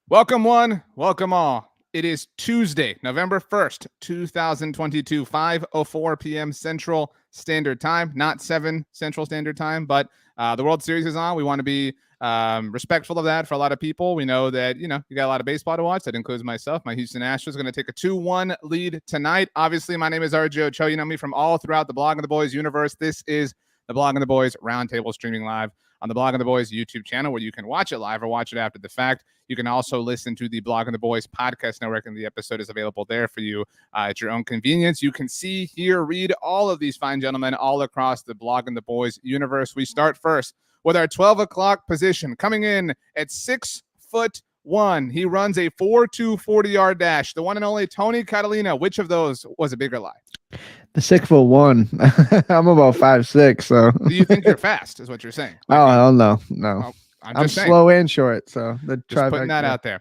Welcome one, welcome all. It is Tuesday, November 1st, 2022, 5:04 p.m. Central Standard Time, not 7 Central Standard Time, but the World Series is on. We want to be respectful of that for a lot of people. We know that, you got a lot of baseball to watch. That includes myself. My Houston Astros are going to take a 2-1 lead tonight. Obviously, my name is RJ Ochoa. You know me from all throughout the Blog of the Boys universe. This is the Blog of the Boys Roundtable, streaming live on the Blog of the Boys YouTube channel, where you can watch it live or watch it after the fact. You can also listen to the Blog of the Boys podcast network, and the episode is available there for you at your own convenience. You can see, hear, read all of these fine gentlemen all across the Blog of the Boys universe. We start first with our 12 o'clock position, coming in at 6'1". He runs a 4.2 40-yard dash. The one and only Tony Catalina. Which of those was a bigger lie? The 6'1". I'm about 5'6", so. Do you think you're fast, is what you're saying? Oh, hell no. No. I'm slow and short, so just putting that out there.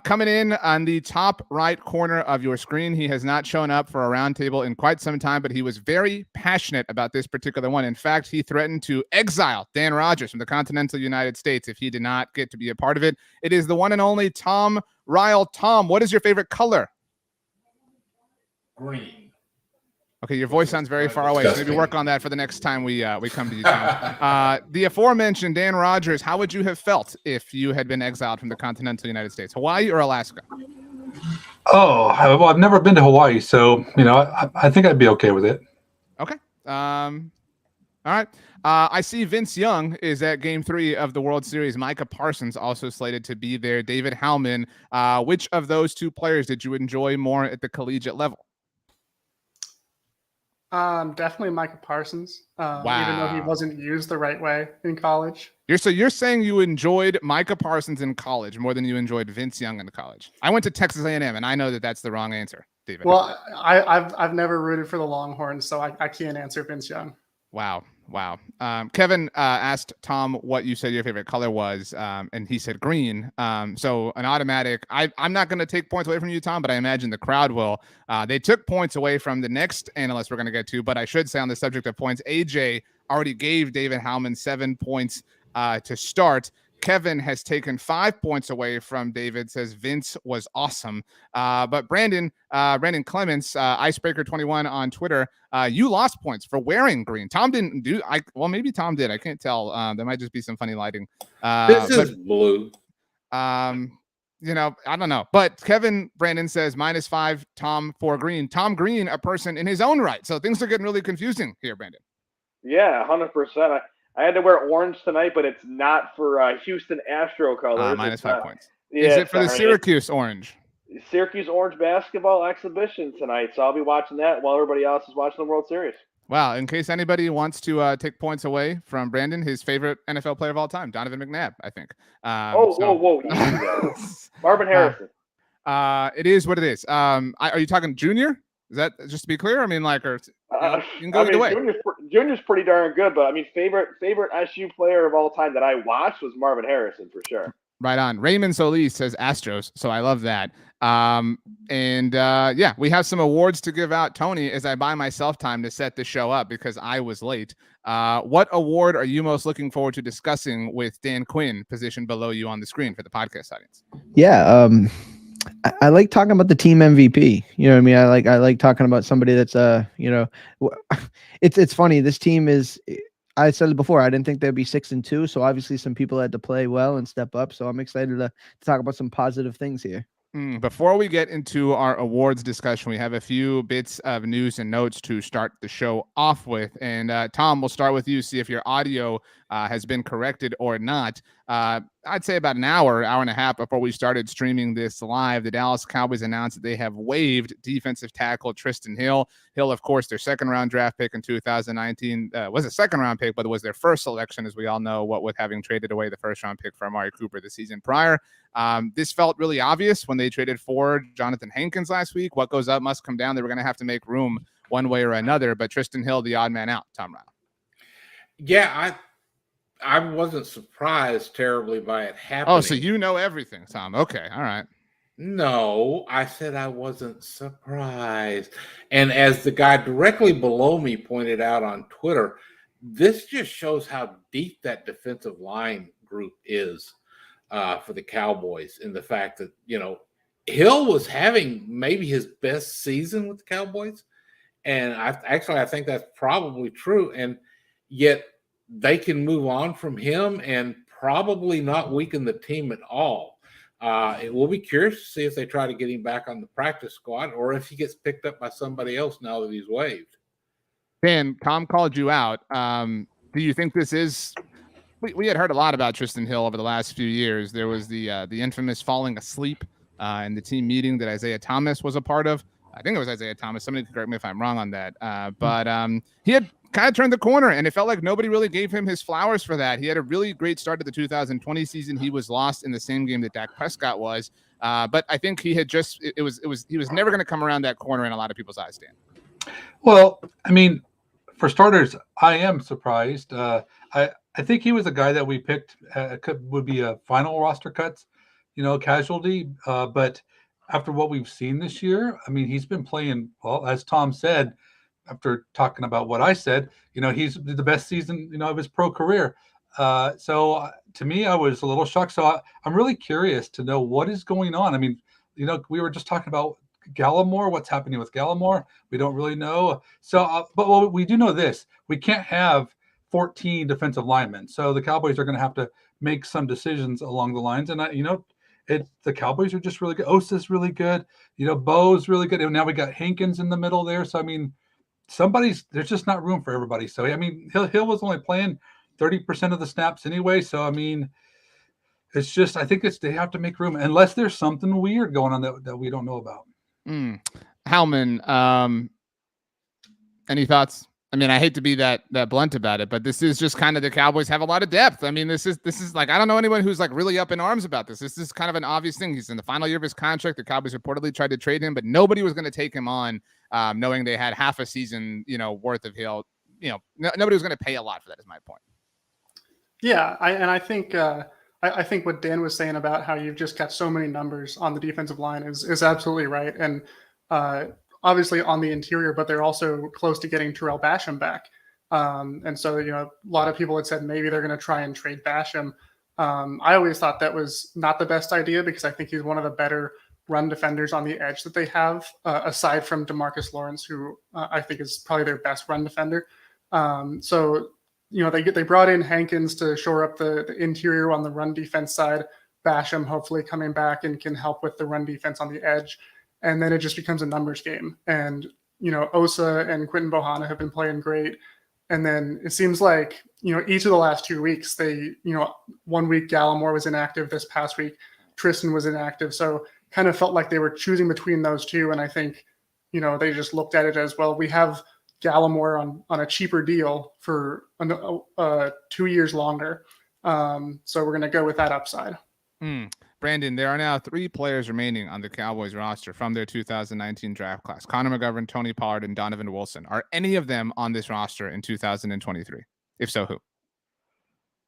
Coming in on the top right corner of your screen, he has not shown up for a roundtable in quite some time, but he was very passionate about this particular one. In fact, he threatened to exile Dan Rogers from the continental United States if he did not get to be a part of it. It is the one and only Tom Ryle. Tom, what is your favorite color? Green. Okay, your voice sounds very far away, so maybe work on that for the next time we come to you, Tom. The aforementioned Dan Rogers, how would you have felt if you had been exiled from the continental United States, Hawaii or Alaska? Oh, well, I've never been to Hawaii, so, I think I'd be okay with it. Okay. All right. I see Vince Young is at Game 3 of the World Series. Micah Parsons also slated to be there. David Howman. Which of those two players did you enjoy more at the collegiate level? Definitely Micah Parsons. Wow. Even though he wasn't used the right way in college. You're saying you enjoyed Micah Parsons in college more than you enjoyed Vince Young in college. I went to Texas A&M, and I know that that's the wrong answer, David. Well, I've never rooted for the Longhorns, so I can't answer Vince Young. Wow. Kevin asked Tom what you said your favorite color was, and he said green. So an automatic. I'm not going to take points away from you, Tom, but I imagine the crowd will. They took points away from the next analyst we're going to get to, but I should say on the subject of points, AJ already gave David Howman 7 points to start. Kevin has taken 5 points away from David, says Vince was awesome. But Brandon Clements, Icebreaker 21 on Twitter, you lost points for wearing green. Tom didn't do. Well, maybe Tom did. I can't tell. There might just be some funny lighting. This is blue. I don't know. But Brandon says -5, Tom for green. Tom Green, a person in his own right. So things are getting really confusing here, Brandon. Yeah, 100%. I had to wear orange tonight, but it's not for Houston Astro colors. -5 points. Is it for the Syracuse orange? Syracuse orange basketball exhibition tonight, so I'll be watching that while everybody else is watching the World Series. Wow, in case anybody wants to take points away from Brandon, his favorite NFL player of all time, Donovan McNabb, I think. Whoa. Marvin Harrison. It is what it is. Are you talking junior? Is that, just to be clear? I mean, you can go either way. Junior's pretty darn good, but I mean, favorite SU player of all time that I watched was Marvin Harrison for sure. Right on. Raymond Solis says Astros, so I love that. We have some awards to give out. Tony, as I buy myself time to set the show up because I was late. What award are you most looking forward to discussing with Dan Quinn, positioned below you on the screen for the podcast audience? Yeah. I like talking about the team MVP. You know what I mean? I like talking about somebody that's it's funny. This team is, I said it before, I didn't think they'd be 6-2. So obviously some people had to play well and step up. So I'm excited to talk about some positive things here. Before we get into our awards discussion, we have a few bits of news and notes to start the show off with. And Tom, we'll start with you, see if your audio has been corrected or not. I'd say about an hour and a half before we started streaming this live, the Dallas Cowboys announced that they have waived defensive tackle Tristan Hill. Hill, of course, their second-round draft pick in 2019, was a second-round pick, but it was their first selection, as we all know, what with having traded away the first-round pick for Amari Cooper the season prior. This felt really obvious when they traded for Jonathan Hankins last week. What goes up must come down. They were going to have to make room one way or another, but Tristan Hill, the odd man out, Tom Ryle. Yeah, I wasn't surprised terribly by it happening. Oh, so you know everything, Tom. Okay, all right. No, I said I wasn't surprised. And as the guy directly below me pointed out on Twitter, this just shows how deep that defensive line group is. for the Cowboys, in the fact that, Hill was having maybe his best season with the Cowboys. And I think that's probably true. And yet they can move on from him and probably not weaken the team at all. It will be curious to see if they try to get him back on the practice squad or if he gets picked up by somebody else now that he's waived. Dan, Tom called you out. Do you think this is? We had heard a lot about Tristan Hill over the last few years. There was the infamous falling asleep in the team meeting that Isaiah Thomas was a part of. I think it was Isaiah Thomas. Somebody can correct me if I'm wrong on that. But he had kind of turned the corner, and it felt like nobody really gave him his flowers for that. He had a really great start to the 2020 season. He was lost in the same game that Dak Prescott was. But I think he had he was never going to come around that corner in a lot of people's eyes, Dan. Well, I mean, for starters, I am surprised. I think he was a guy that we picked would be a final roster cuts, casualty. But after what we've seen this year, I mean, he's been playing well, as Tom said. After talking about what I said, he's the best season, of his pro career. So to me, I was a little shocked. So I'm really curious to know what is going on. I mean, we were just talking about Gallimore, what's happening with Gallimore. We don't really know. So, but we do know this: we can't have 14 defensive linemen. So the Cowboys are going to have to make some decisions along the lines. And the Cowboys are just really good. Osa's really good. Bo's really good. And now we got Hankins in the middle there. So I mean, there's just not room for everybody. So I mean, Hill was only playing 30% of the snaps anyway. So I mean, it's just they have to make room unless there's something weird going on that we don't know about. Howman, any thoughts? I mean, I hate to be that blunt about it, but this is just kind of the Cowboys have a lot of depth. I mean, this is like, I don't know anyone who's like really up in arms about this. This is kind of an obvious thing. He's in the final year of his contract. The Cowboys reportedly tried to trade him, but nobody was going to take him on, knowing they had half a season, worth of Hill. Nobody was going to pay a lot for that. Is my point. Yeah, I think what Dan was saying about how you've just got so many numbers on the defensive line is absolutely right. And obviously on the interior, but they're also close to getting Terrell Basham back. And so, a lot of people had said maybe they're going to try and trade Basham. I always thought that was not the best idea because I think he's one of the better run defenders on the edge that they have, aside from DeMarcus Lawrence, who I think is probably their best run defender. So, they brought in Hankins to shore up the interior on the run defense side. Basham hopefully coming back and can help with the run defense on the edge. And then it just becomes a numbers game. And, Osa and Quentin Bohanna have been playing great. And then it seems like, each of the last 2 weeks, 1 week Gallimore was inactive. This past week, Tristan was inactive. So kind of felt like they were choosing between those two. And I think, they just looked at it as, well, we have Gallimore on a cheaper deal for 2 years longer. So we're going to go with that upside. Brandon, there are now 3 players remaining on the Cowboys roster from their 2019 draft class: Connor McGovern, Tony Pollard, and Donovan Wilson. Are any of them on this roster in 2023? If so, who?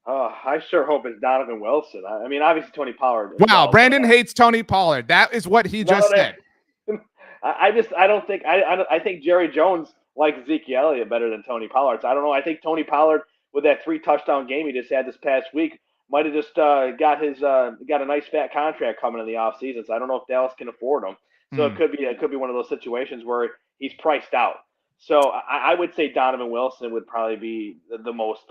I sure hope it's Donovan Wilson. I mean, obviously Tony Pollard. Wow, Brandon hates Tony Pollard. That is what he just said. I think Jerry Jones likes Zeke Elliott better than Tony Pollard. So I don't know. I think Tony Pollard, with that 3 touchdown game he just had this past week, might have just got a nice fat contract coming in the offseason. So I don't know if Dallas can afford him. So it could be one of those situations where he's priced out. So I would say Donovan Wilson would probably be the most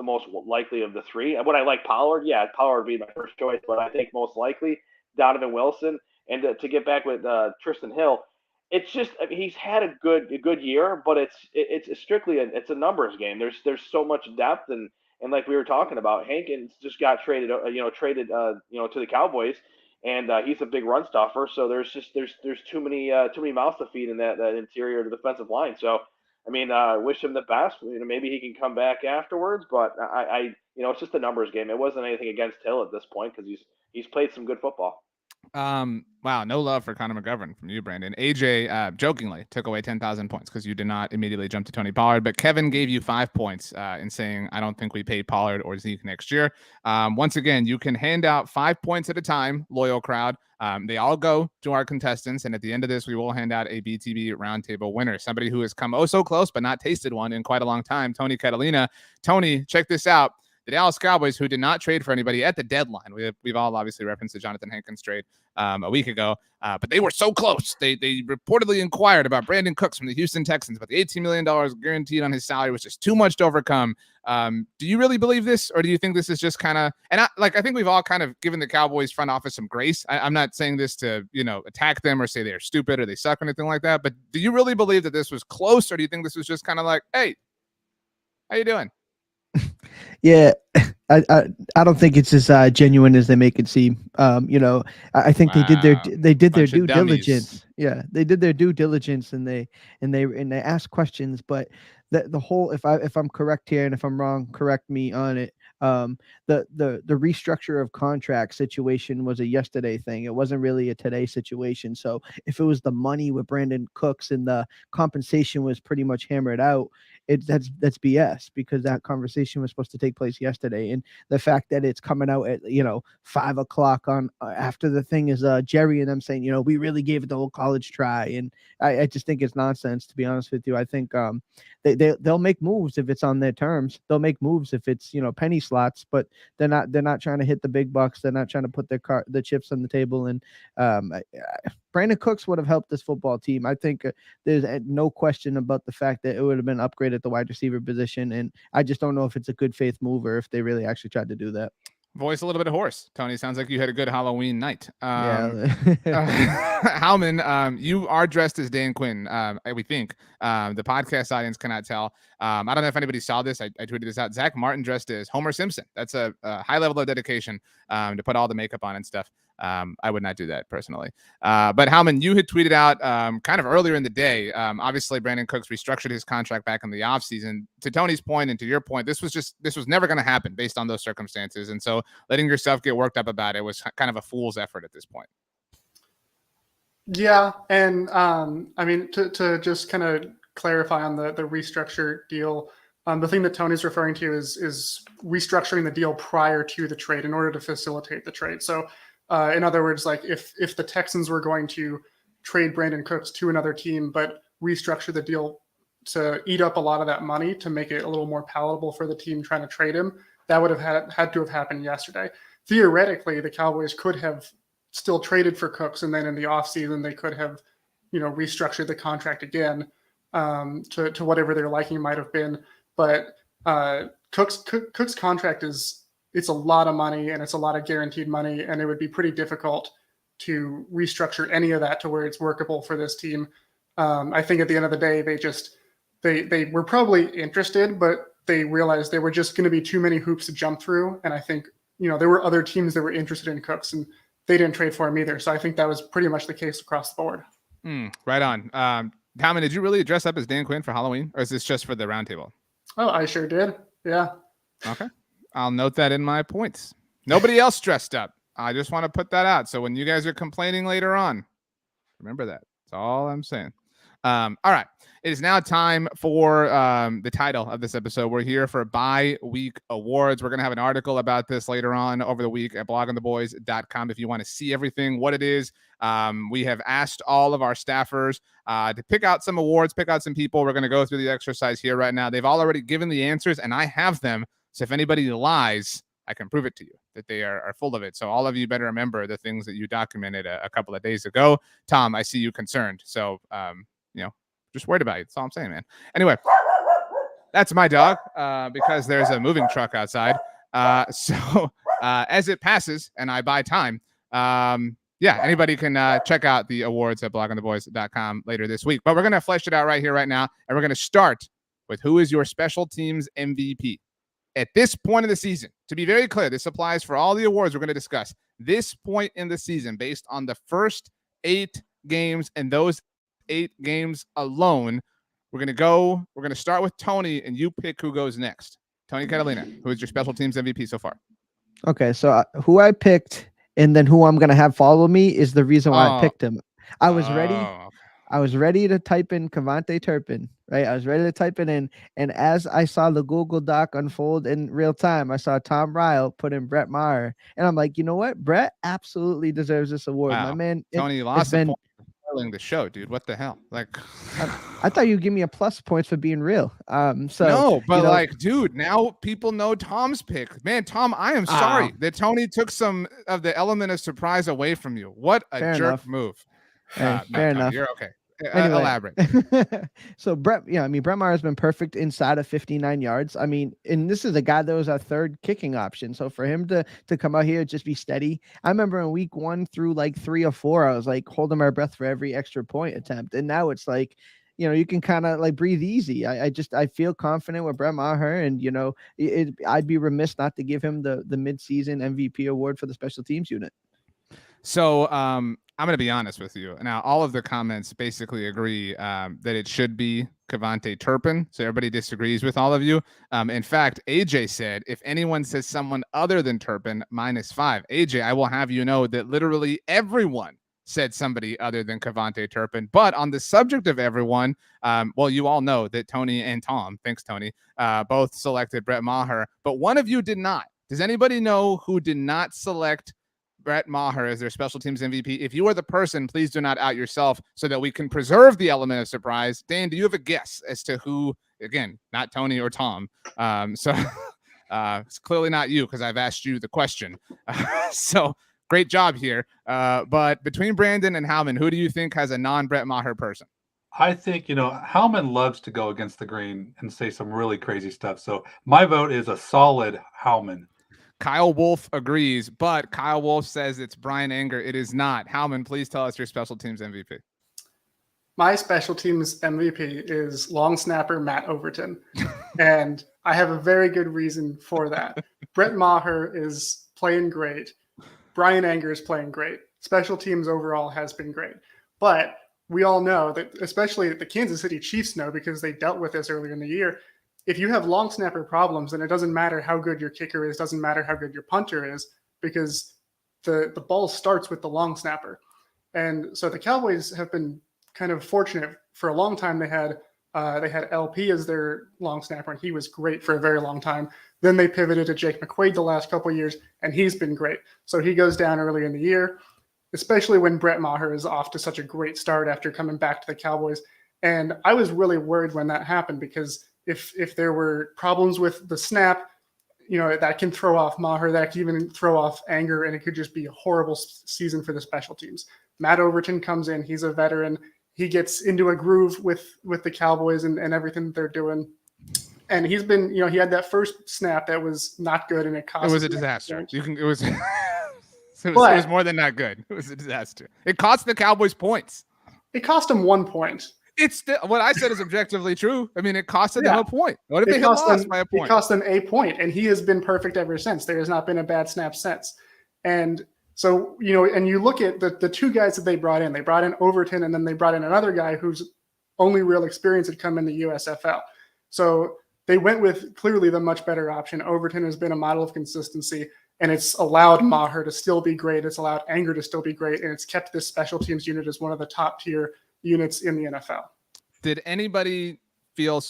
likely of the 3. Would I like Pollard? Yeah, Pollard would be my first choice, but I think most likely Donovan Wilson. And to get back with Tristan Hill, it's just, I mean, he's had a good year, but it's strictly a numbers game. There's so much depth, and like we were talking about, Hankins just got traded to the Cowboys, and he's a big run stuffer. So there's too many mouths to feed in that interior defensive line. So I mean, wish him the best. Maybe he can come back afterwards, but it's just a numbers game. It wasn't anything against Hill at this point because he's played some good football. Wow, no love for Connor McGovern from you, Brandon. AJ jokingly took away 10,000 points because you did not immediately jump to Tony Pollard, but Kevin gave you 5 points in saying, I don't think we pay Pollard or Zeke next year. Once again, you can hand out 5 points at a time, loyal crowd. They all go to our contestants, and at the end of this, we will hand out a BTB Roundtable winner, somebody who has come oh so close but not tasted one in quite a long time, Tony Catalina. Tony, check this out. the Dallas Cowboys, who did not trade for anybody at the deadline. We've all obviously referenced the Jonathan Hankins trade a week ago, but they were so close. They reportedly inquired about Brandon Cooks from the Houston Texans, but the $18 million guaranteed on his salary was just too much to overcome. Do you really believe this, or do you think this is just kind of, and I think we've all kind of given the Cowboys front office some grace. I'm not saying this to, attack them or say they're stupid or they suck or anything like that, but do you really believe that this was close, or do you think this was just kind of like, hey, how you doing? Yeah, I don't think it's as genuine as they make it seem. I think they did their due diligence. Yeah, they did their due diligence, and they asked questions. But the whole, if I'm correct here, and if I'm wrong, correct me on it. The restructure of contract situation was a yesterday thing. It wasn't really a today situation. So if it was the money with Brandon Cooks and the compensation was pretty much hammered out, that's BS, because that conversation was supposed to take place yesterday. And the fact that it's coming out at 5 o'clock on after the thing is Jerry and them saying we really gave it the whole college try, and I just think it's nonsense, to be honest with you. I think they'll make moves if it's on their terms. They'll make moves if it's penny slots, but they're not trying to hit the big bucks. They're not trying to put the chips on the table. And Brandon Cooks would have helped this football team. I think there's no question about the fact that it would have been upgraded at the wide receiver position. And I just don't know if it's a good faith move or if they really actually tried to do that. Voice a little bit hoarse, Tony. Sounds like you had a good Halloween night. Yeah. Howman, you are dressed as Dan Quinn. We think the podcast audience cannot tell. I don't know if anybody saw this. I tweeted this out. Zach Martin dressed as Homer Simpson. That's a high level of dedication to put all the makeup on and stuff. I would not do that personally. But Howman, you had tweeted out kind of earlier in the day. Obviously, Brandon Cooks restructured his contract back in the offseason. To Tony's point and to your point, this was never going to happen based on those circumstances. And so letting yourself get worked up about it was kind of a fool's effort at this point. Yeah. And to just kind of clarify on the restructure deal, the thing that Tony's referring to is restructuring the deal prior to the trade in order to facilitate the trade. So in other words, like if the Texans were going to trade Brandon Cooks to another team, but restructure the deal to eat up a lot of that money to make it a little more palatable for the team trying to trade him, that would have had to have happened yesterday. Theoretically, the Cowboys could have still traded for Cooks, and then in the offseason they could have, restructured the contract again to whatever their liking might have been. But Cook's contract it's a lot of money, and it's a lot of guaranteed money, and it would be pretty difficult to restructure any of that to where it's workable for this team. I think at the end of the day, they were probably interested, but they realized there were just going to be too many hoops to jump through. And I think, there were other teams that were interested in Cooks, and they didn't trade for him either. So I think that was pretty much the case across the board. Right on. Howman, did you really dress up as Dan Quinn for Halloween, or is this just for the roundtable? Oh, I sure did. Yeah. Okay. I'll note that in my points. Nobody else dressed up. I just want to put that out. So when you guys are complaining later on, remember that. That's all I'm saying. All right. It is now time for the title of this episode. We're here for bi-week awards. We're going to have an article about this later on over the week at bloggingtheboys.com if you want to see everything, what it is. We have asked all of our staffers to pick out some awards, pick out some people. We're going to go through the exercise here right now. They've already given the answers, and I have them. So if anybody lies, I can prove it to you that they are full of it. So all of you better remember the things that you documented a couple of days ago. Tom, I see you concerned. So, just worried about you. That's all I'm saying, man. Anyway, that's my dog because there's a moving truck outside. So as it passes and I buy time, anybody can check out the awards at bloggingtheboys.com later this week. But we're going to flesh it out right here, right now. And we're going to start with who is your special teams MVP. At this point of the season, to be very clear, this applies for all the awards we're going to discuss. This point in the season, based on the first 8 games and those 8 games alone, we're going to start with Tony, and you pick who goes next. Tony Catalina, who is your special teams MVP so far? Okay, so who I picked and then who I'm going to have follow me is the reason why I picked him. I was ready. I was ready to type in Cavante Turpin, right? I was ready to type it in. And as I saw the Google Doc unfold in real time, I saw Tom Ryle put in Brett Maher. And I'm like, you know what? Brett absolutely deserves this award. Wow. My man, Tony lost a point. spoiling the show, dude. What the hell? Like, I thought you'd give me a plus points for being real. So no, but like, dude, now people know Tom's pick. Man, Tom, I am sorry that Tony took some of the element of surprise away from you. What a jerk move. Hey, no, fair Tony, enough. You're okay. Anyway. Elaborate. So Brett Maher has been perfect inside of 59 yards. I mean, and this is a guy that was our third kicking option. So for him to come out here, just be steady. I remember in week 1 through like 3 or 4, I was like holding my breath for every extra point attempt. And now it's like, you can kind of like breathe easy. I feel confident with Brett Maher, and I'd be remiss not to give him the midseason MVP award for the special teams unit. So I'm going to be honest with you. Now, all of the comments basically agree that it should be Kevontae Turpin. So everybody disagrees with all of you. In fact, AJ said, if anyone says someone other than Turpin, -5. AJ, I will have you know that literally everyone said somebody other than Kevontae Turpin. But on the subject of everyone, well, you all know that Tony and Tom, thanks, Tony, both selected Brett Maher. But one of you did not. Does anybody know who did not select Brett Maher as their special teams MVP? If you are the person, please do not out yourself so that we can preserve the element of surprise. Dan, do you have a guess as to who, again, not Tony or Tom? So it's clearly not you because I've asked you the question. So great job here. But between Brandon and Howman, who do you think has a non-Brett Maher person? I think, Howman loves to go against the grain and say some really crazy stuff. So my vote is a solid Howman. Kyle Wolf agrees, but Kyle Wolf says it's Brian Anger. It is not. Howman, please tell us your special teams MVP. My special teams MVP is long snapper Matt Overton. And I have a very good reason for that. Brett Maher is playing great. Brian Anger is playing great. Special teams overall has been great. But we all know that, especially the Kansas City Chiefs know, because they dealt with this earlier in the year, if you have long snapper problems, then it doesn't matter how good your kicker is, doesn't matter how good your punter is, because the ball starts with the long snapper. And so the Cowboys have been kind of fortunate. For a long time, they had LP as their long snapper, and he was great for a very long time. Then they pivoted to Jake McQuaid the last couple of years, and he's been great. So he goes down early in the year, especially when Brett Maher is off to such a great start after coming back to the Cowboys. And I was really worried when that happened, because if there were problems with the snap, that can throw off Maher, that can even throw off Anger, and it could just be a horrible season for the special teams. Matt Overton comes in. He's a veteran. He gets into a groove with the Cowboys and everything that they're doing. And he's been, he had that first snap that was not good, and it was a disaster. It was more than not good. It was a disaster. It cost the Cowboys points. It cost them 1 point. It's what I said is objectively true. I mean, it costed them a point. What if they had lost by a point? It cost them a point, and he has been perfect ever since. There has not been a bad snap since. And so, and you look at the two guys that they brought in. They brought in Overton, and then they brought in another guy whose only real experience had come in the USFL. So they went with clearly the much better option. Overton has been a model of consistency, and it's allowed Maher to still be great. It's allowed Anger to still be great, and it's kept this special teams unit as one of the top tier units in the NFL. Did anybody feel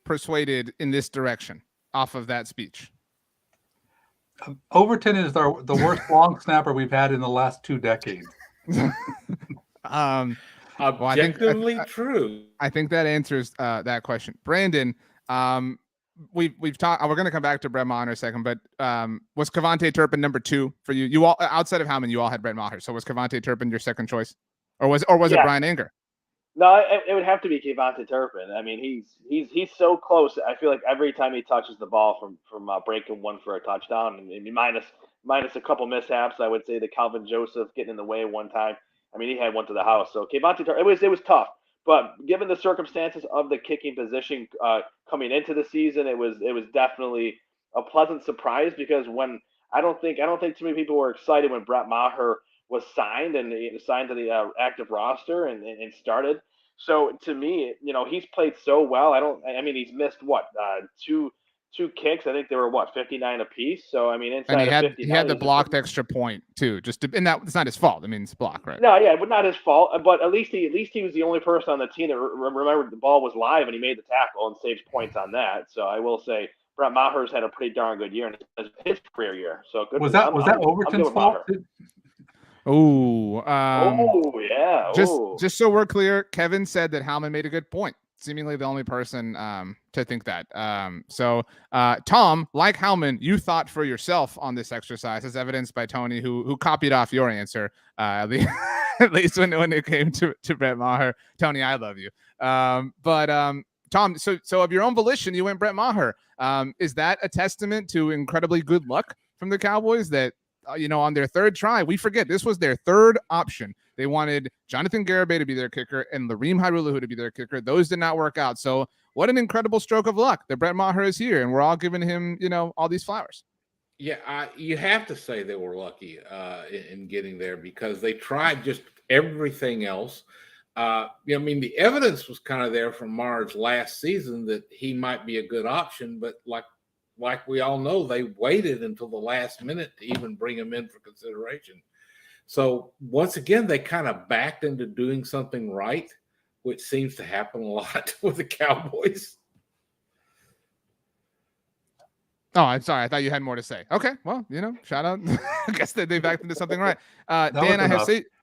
persuaded in this direction off of that speech? Overton is the worst long snapper we've had in the last 2 decades. Objectively true. I think that answers that question. Brandon, we've talked. We're going to come back to Brett Maher in a second, but was Kevontae Turpin number 2 for you? You all, outside of Howman, you all had Brett Maher. So was Kevontae Turpin your second choice? Or was it Brian Anger? No, it would have to be Kevontae Turpin. I mean, he's so close. I feel like every time he touches the ball from breaking one for a touchdown, and minus a couple mishaps, I would say the Calvin Joseph getting in the way one time. I mean, he had one to the house. So Kevontae Turpin, it was tough. But given the circumstances of the kicking position coming into the season, it was definitely a pleasant surprise, because when I don't think too many people were excited when Brett Maher was signed to the active roster and started. So to me, he's played so well. He's missed two kicks. I think they were 59 apiece. So I mean, inside and he had the blocked extra point too. And it's not his fault. I mean, it's blocked, right? No, yeah, but not his fault. But at least he was the only person on the team that remembered the ball was live, and he made the tackle and saved points on that. So I will say Brett Maher's had a pretty darn good year in his career year. So good. Was that Overton's fault? Oh, yeah. Just so we're clear, Kevin said that Howman made a good point. Seemingly the only person to think that. So Tom, like Howman, you thought for yourself on this exercise, as evidenced by Tony, who copied off your answer, at least when it came to Brett Maher. Tony, I love you. Tom, so of your own volition, you went Brett Maher. Is that a testament to incredibly good luck from the Cowboys that, on their third try, we forget this was their third option. They wanted Jonathan Garibay to be their kicker and Lareem Hairulahu to be their kicker. Those did not work out. So what an incredible stroke of luck that Brett Maher is here, and we're all giving him, all these flowers. Yeah, you have to say they were lucky in getting there because they tried just everything else. The evidence was kind of there from Maher's last season that he might be a good option, but like we all know, they waited until the last minute to even bring him in for consideration. So once again, they kind of backed into doing something right, which seems to happen a lot with the Cowboys. Oh, I'm sorry. I thought you had more to say. Okay, well, shout out. I guess that they backed into something right. Dan,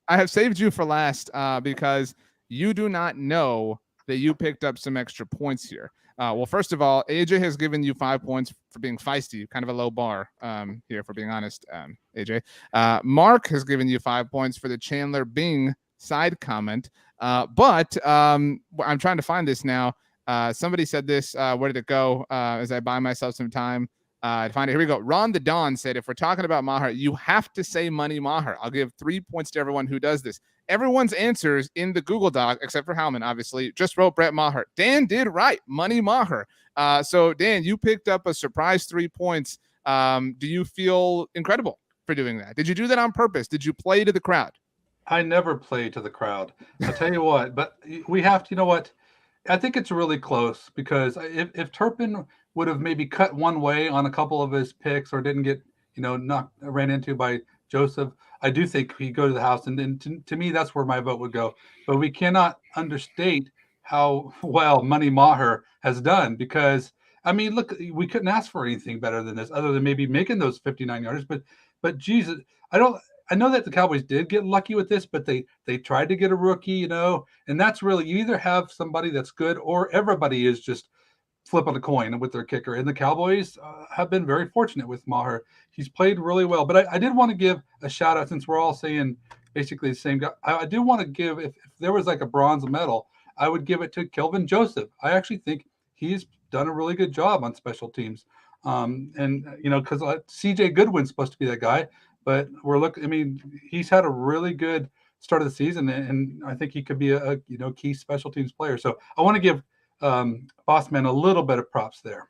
I have saved you for last because you do not know that you picked up some extra points here. Well, first of all, AJ has given you 5 points for being feisty, kind of a low bar here, for being honest, AJ. Mark has given you 5 points for the Chandler Bing side comment. But I'm trying to find this now. Somebody said this. Where did it go? As I buy myself some time to find it. Here we go. Ron the Don said, if we're talking about Maher, you have to say Money Maher. I'll give 3 points to everyone who does this. Everyone's answers in the Google Doc, except for Howman, obviously, just wrote Brett Maher. Dan did right. Money Maher. So, Dan, you picked up a surprise 3 points. Do you feel incredible for doing that? Did you do that on purpose? Did you play to the crowd? I never play to the crowd. I'll tell you what, but we have to, what? I think it's really close because if Turpin would have maybe cut one way on a couple of his picks or didn't get, ran into by Joseph, I do think he'd go to the house. And then to me, that's where my vote would go. But we cannot understate how well Money Maher has done because, look, we couldn't ask for anything better than this other than maybe making those 59 yards. But Jesus, I know that the Cowboys did get lucky with this, but they tried to get a rookie, and that's really, you either have somebody that's good or everybody is just flipping a coin with their kicker. And the Cowboys have been very fortunate with Maher. He's played really well. But I did want to give a shout out, since we're all saying basically the same guy. I do want to give, if there was like a bronze medal, I would give it to Kelvin Joseph. I actually think he's done a really good job on special teams. Because CJ Goodwin's supposed to be that guy. But he's had a really good start of the season, and I think he could be a key special teams player. So I want to give Bossman a little bit of props there.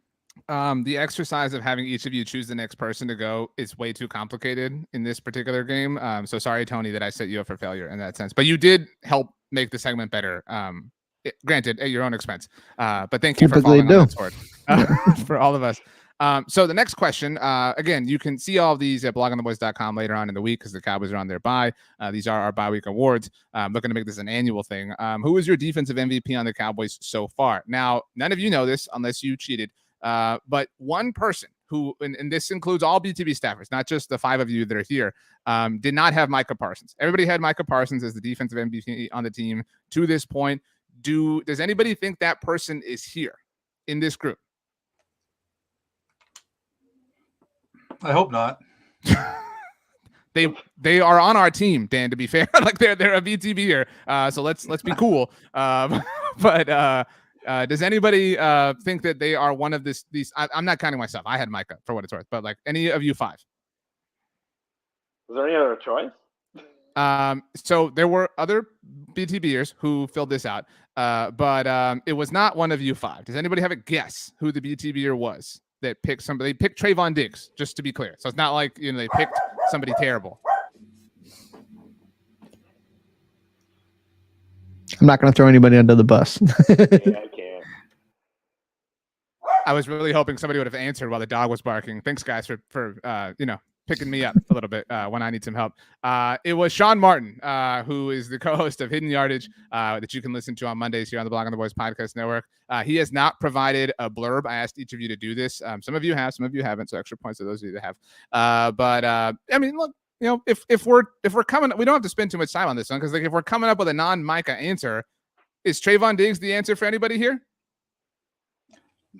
The exercise of having each of you choose the next person to go is way too complicated in this particular game. So sorry, Tony, that I set you up for failure in that sense. But you did help make the segment better. Granted, at your own expense. But thank you for falling on that sword for all of us. So the next question, again, you can see all of these at blogontheboys.com later on in the week because the Cowboys are on their bye. These are our bye week awards. Looking to make this an annual thing. Who is your defensive MVP on the Cowboys so far? Now, none of you know this unless you cheated, but one person who, and this includes all BTB staffers, not just the 5 of you that are here, did not have Micah Parsons. Everybody had Micah Parsons as the defensive MVP on the team to this point. Does anybody think that person is here in this group? I hope not. They are on our team, Dan, to be fair. Like they're a BTB here. So let's be cool. But does anybody think that they are one of these? I'm not counting myself. I had Micah for what it's worth, but like any of you 5. Is there any other choice? So there were other BTBers who filled this out, but it was not one of you 5. Does anybody have a guess who the BTBer was that picked somebody? They picked Trayvon Diggs, just to be clear. So it's not like they picked somebody terrible. I'm not going to throw anybody under the bus. Yeah, I can't. I was really hoping somebody would have answered while the dog was barking. Thanks, guys, for picking me up a little bit when I need some help. It was Sean Martin, who is the co-host of Hidden Yardage that you can listen to on Mondays here on the Blog on the Boys Podcast Network. He has not provided a blurb. I asked each of you to do this. Some of you have, some of you haven't, so extra points to those of you that have. Look, if we're coming, we don't have to spend too much time on this one because like if we're coming up with a non-Micah answer, is Trayvon Diggs the answer for anybody here?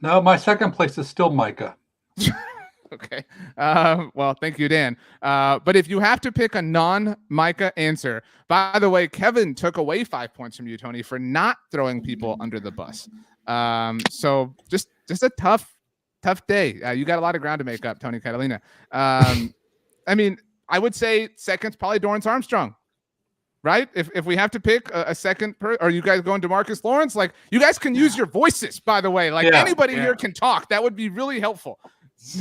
No, my second place is still Micah. Okay. Well, thank you, Dan. But if you have to pick a non-Micah answer, by the way, Kevin took away 5 points from you, Tony, for not throwing people under the bus. So just a tough day. You got a lot of ground to make up, Tony Catalina. I mean, I would say second's probably Dorrance Armstrong, right? If we have to pick a second, are you guys going to Marcus Lawrence? Like, you guys can use your voices, by the way. Like, anybody here can talk. That would be really helpful.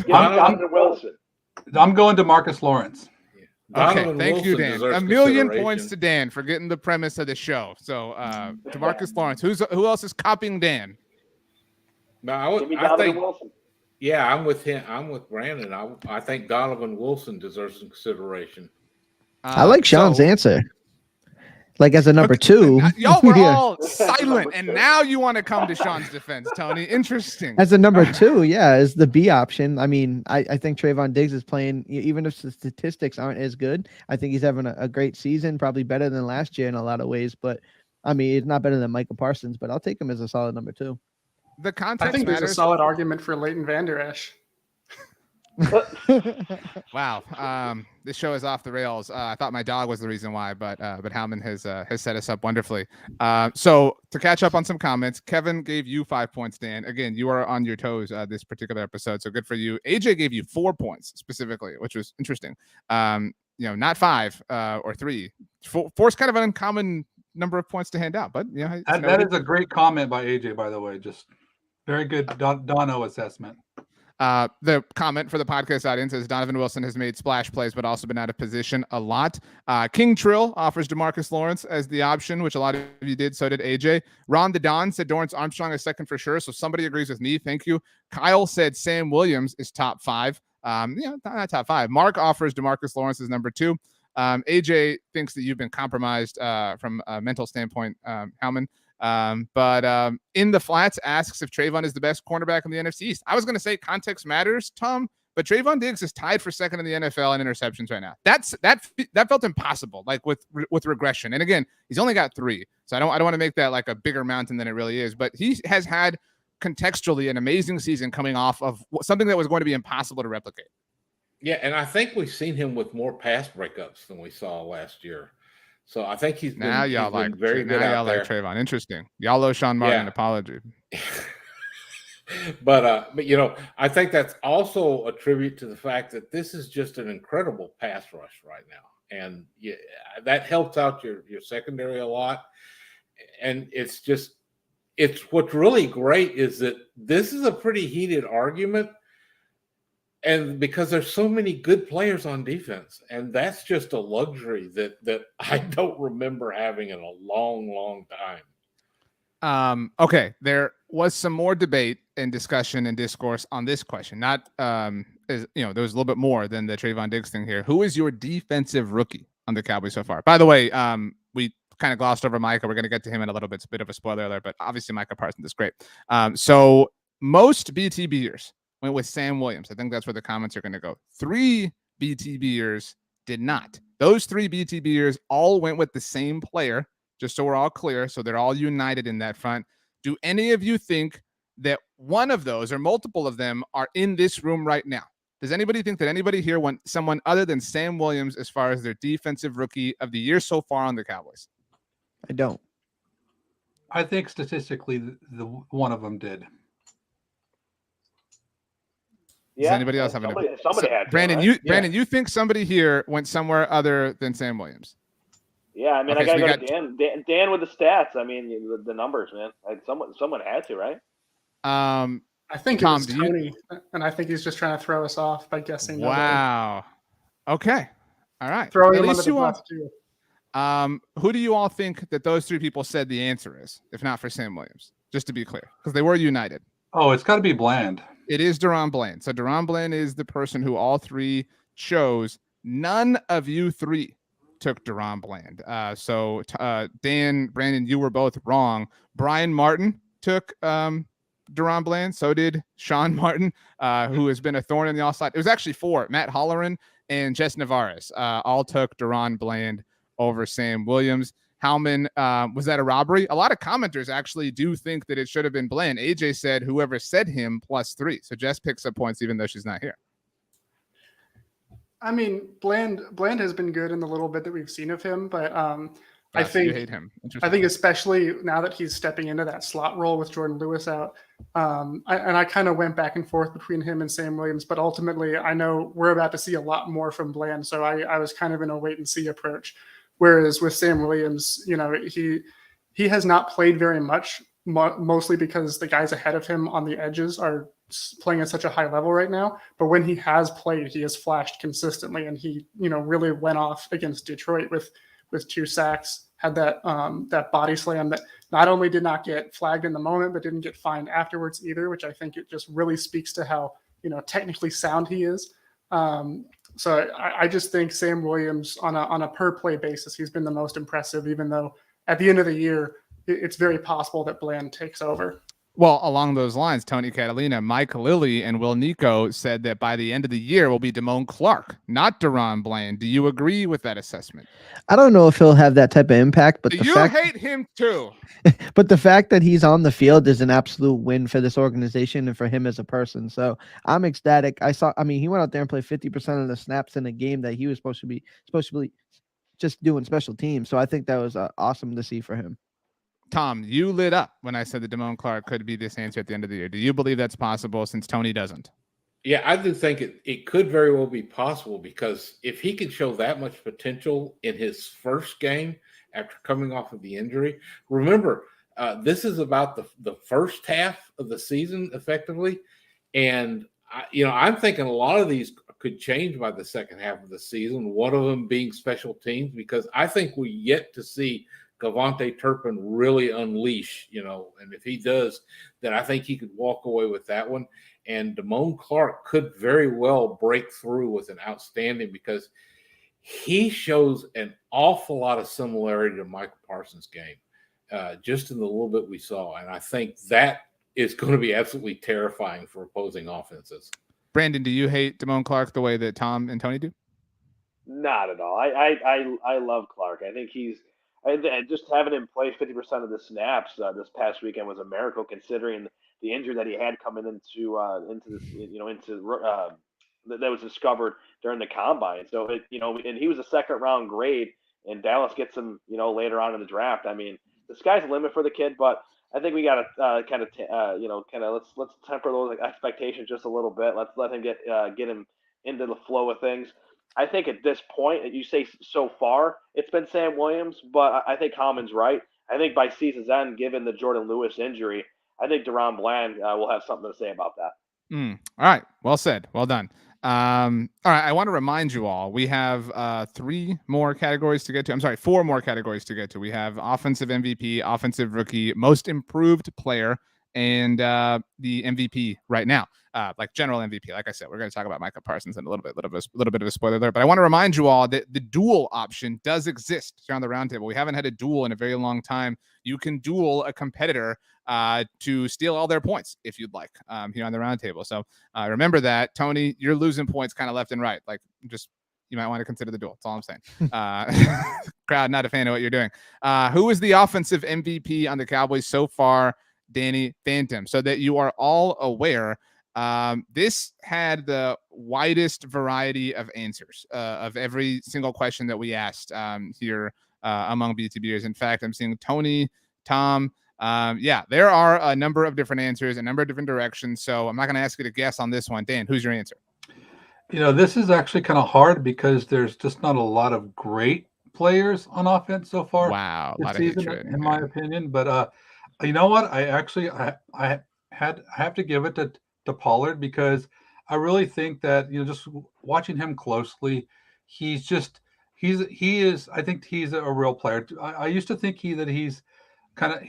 Donovan Wilson. I'm going to Marcus Lawrence. Okay, thank you, Dan. A million points to Dan for getting the premise of the show. So, to Marcus Lawrence. Who else is copying Dan? No, I think Wilson. Yeah, I'm with him. I'm with Brandon. I think Donovan Wilson deserves some consideration. I like Sean's answer. Like as a number 2. Y'all were all silent, and now you want to come to Sean's defense, Tony. Interesting. As a number 2, as the B option. I mean, I think Trayvon Diggs is playing, even if the statistics aren't as good, I think he's having a great season, probably better than last year in a lot of ways. But, I mean, it's not better than Micah Parsons, but I'll take him as a solid number 2. The context I think matters. There's a solid argument for Leighton Vander Esch. Wow. This show is off the rails. I thought my dog was the reason why, but Howman has set us up wonderfully. So to catch up on some comments, Kevin gave you 5 points, Dan. Again, you are on your toes this particular episode, so good for you. AJ gave you 4 points specifically, which was interesting. Not 5 or 3. 4's kind of an uncommon number of points to hand out, but that is a great comment by AJ, by the way. Just very good Dono assessment. The comment for the podcast audience is Donovan Wilson has made splash plays, but also been out of position a lot. King Trill offers DeMarcus Lawrence as the option, which a lot of you did. So did AJ. Ron the Don said Dorrance Armstrong is second for sure. So somebody agrees with me. Thank you. Kyle said Sam Williams is top 5. Not top 5. Mark offers DeMarcus Lawrence as number 2. AJ thinks that you've been compromised from a mental standpoint, Howman. But in the flats asks if Trayvon is the best cornerback in the NFC East. I was going to say context matters, Tom, but Trayvon Diggs is tied for second in the NFL in interceptions right now. That felt impossible, like with regression. And again, he's only got 3, so I don't want to make that like a bigger mountain than it really is. But he has had contextually an amazing season coming off of something that was going to be impossible to replicate. Yeah, and I think we've seen him with more pass breakups than we saw last year. So I think he's been, very good out there. Like Trayvon. Interesting. Y'all owe Sean Martin an apology. but I think that's also a tribute to the fact that this is just an incredible pass rush right now, and that helps out your secondary a lot. And it's what's really great is that this is a pretty heated argument. And because there's so many good players on defense, and that's just a luxury that I don't remember having in a long, long time. Okay, there was some more debate and discussion and discourse on this question. Not, there was a little bit more than the Trayvon Diggs thing here. Who is your defensive rookie on the Cowboys so far? By the way, we kind of glossed over Micah. We're going to get to him in a little bit. It's a bit of a spoiler alert, but obviously Micah Parsons is great. So most BTBers went with Sam Williams. I think that's where the comments are going to go. 3 BTBers did not. Those 3 BTBers all went with the same player, just so we're all clear. So they're all united in that front. Do any of you think that one of those or multiple of them are in this room right now? Does anybody think that anybody here went someone other than Sam Williams as far as their defensive rookie of the year so far on the Cowboys? I don't. I think statistically, the one of them did. Does anybody else have somebody had Brandon? Right? Brandon, you think somebody here went somewhere other than Sam Williams? Yeah, I mean, I gotta go to Dan with the stats. I mean, the numbers, man. Someone had to, right? I think Tom, it was Tony, and I think he's just trying to throw us off by guessing. Wow. Okay. All right. Throwing him under the bus too. Who do you all think that those 3 people said the answer is, if not for Sam Williams? Just to be clear, because they were united. Oh, it's got to be Bland. It is Deron Bland. So Deron Bland is the person who all 3 chose. None of you 3 took Deron Bland. So Dan, Brandon, you were both wrong. Brian Martin took Deron Bland. So did Sean Martin, who has been a thorn in the offside. It was actually 4. Matt Holleran, and Jess Navarez all took Deron Bland over Sam Williams. Howman, was that a robbery? A lot of commenters actually do think that it should have been Bland. AJ said whoever said him +3. So Jess picks up points even though she's not here. I mean, Bland has been good in the little bit that we've seen of him, but I So think you hate him. I think especially now that he's stepping into that slot role with Jordan Lewis out, I kind of went back and forth between him and Sam Williams, but ultimately I know we're about to see a lot more from Bland, so I was kind of in a wait and see approach. Whereas with Sam Williams, you know, he has not played very much, mostly because the guys ahead of him on the edges are playing at such a high level right now. But when he has played, he has flashed consistently, and he, you know, really went off against Detroit with 2 sacks, had that body slam that not only did not get flagged in the moment, but didn't get fined afterwards either, which I think it just really speaks to how, you know, technically sound he is. So I just think Sam Williams on a per play basis, he's been the most impressive, even though at the end of the year, it's very possible that Bland takes over. Well, along those lines, Tony Catalina, Mike Lilly, and Will Nico said that by the end of the year will be Damone Clark, not Deron Bland. Do you agree with that assessment? I don't know if he'll have that type of impact, but you hate him too. But the fact that he's on the field is an absolute win for this organization and for him as a person. So I'm ecstatic. I mean, he went out there and played 50% of the snaps in a game that he was supposed to be just doing special teams. So I think that was awesome to see for him. Tom, you lit up when I said that Damone Clark could be this answer at the end of the year. Do you believe that's possible since Tony doesn't? Yeah, I do think it could very well be possible, because if he can show that much potential in his first game after coming off of the injury, remember, this is about the first half of the season effectively. And, I'm thinking a lot of these could change by the second half of the season, one of them being special teams, because I think we yet to see Gavante Turpin really unleash, and if he does, then I think he could walk away with that one. And Damone Clark could very well break through with an outstanding, because he shows an awful lot of similarity to Michael Parsons' game, just in the little bit we saw. And I think that is going to be absolutely terrifying for opposing offenses. Brandon, do you hate Damone Clark the way that Tom and Tony do? Not at all. I love Clark. I think just having him play 50% of the snaps this past weekend was a miracle, considering the injury that he had coming into that was discovered during the combine. So and he was a second round grade, and Dallas gets him later on in the draft. I mean, the sky's the limit for the kid, but I think we got to let's temper those expectations just a little bit. Let's let him get him into the flow of things. I think at this point, you say so far, it's been Sam Williams, but I think Howman's right. I think by season's end, given the Jordan Lewis injury, I think Deron Bland will have something to say about that. All right. Well said. Well done. All right. I want to remind you all, we have 4 more categories to get to. We have offensive MVP, offensive rookie, most improved player, and the MVP right now. Like general MVP. Like I said, we're going to talk about Micah Parsons in a little bit of a spoiler there. But I want to remind you all that the duel option does exist here on the Roundtable. We haven't had a duel in a very long time. You can duel a competitor to steal all their points if you'd like here on the Roundtable. So remember that. Tony, you're losing points kind of left and right. Like, just you might want to consider the duel. That's all I'm saying. Crowd, not a fan of what you're doing. Who is the offensive MVP on the Cowboys so far? Danny Phantom. So that you are all aware, this had the widest variety of answers of every single question that we asked here among BTBers. In fact, I'm seeing Tony, Tom. There are a number of different answers, a number of different directions. So I'm not going to ask you to guess on this one. Dan, who's your answer? This is actually kind of hard because there's just not a lot of great players on offense so far. Wow, a lot of hatred, in my opinion. But you know what? I have to give it to Pollard, because I really think that just watching him closely, he is. I think he's a real player. I used to think he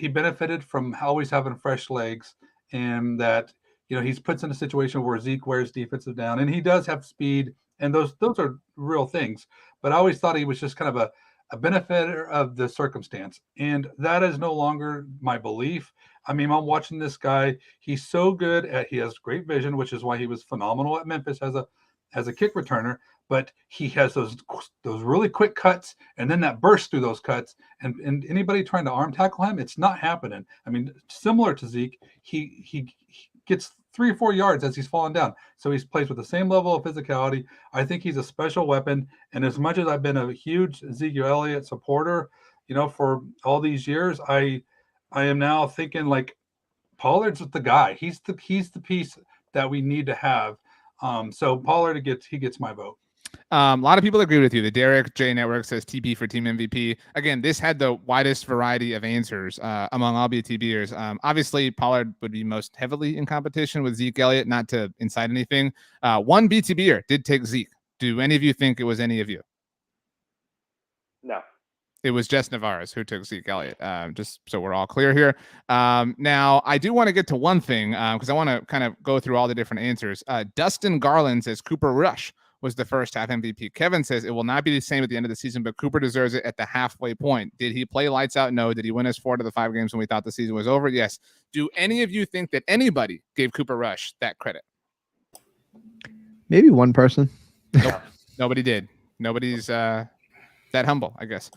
benefited from always having fresh legs, and that he's puts in a situation where Zeke wears defensive down, and he does have speed, and those are real things. But I always thought he was just kind of a benefiter of the circumstance, and that is no longer my belief. I mean, I'm watching this guy. He's so good he has great vision, which is why he was phenomenal at Memphis as a kick returner. but he has those really quick cuts and then that burst through those cuts. And anybody trying to arm tackle him, it's not happening. I mean, similar to Zeke, he gets 3 or 4 yards as he's falling down. So he's plays with the same level of physicality. I think he's a special weapon. And as much as I've been a huge Ezekiel Elliott supporter, for all these years, I am now thinking like Pollard's the guy. He's the piece that we need to have. So Pollard gets my vote. A lot of people agree with you. The Derek J Network says TP for team MVP. Again, this had the widest variety of answers among all BTBers. Obviously, Pollard would be most heavily in competition with Zeke Elliott, not to incite anything. One BTBer did take Zeke. Do any of you think it was any of you? No. It was Jess Navarez who took Zeke Elliott, just so we're all clear here. Now, I do want to get to one thing because I want to kind of go through all the different answers. Dustin Garland says Cooper Rush was the first half MVP. Kevin says it will not be the same at the end of the season, but Cooper deserves it at the halfway point. Did he play lights out? No. Did he win us 4 out of the 5 games when we thought the season was over? Yes. Do any of you think that anybody gave Cooper Rush that credit? Maybe one person. Nope. Nobody did. Nobody's that humble, I guess.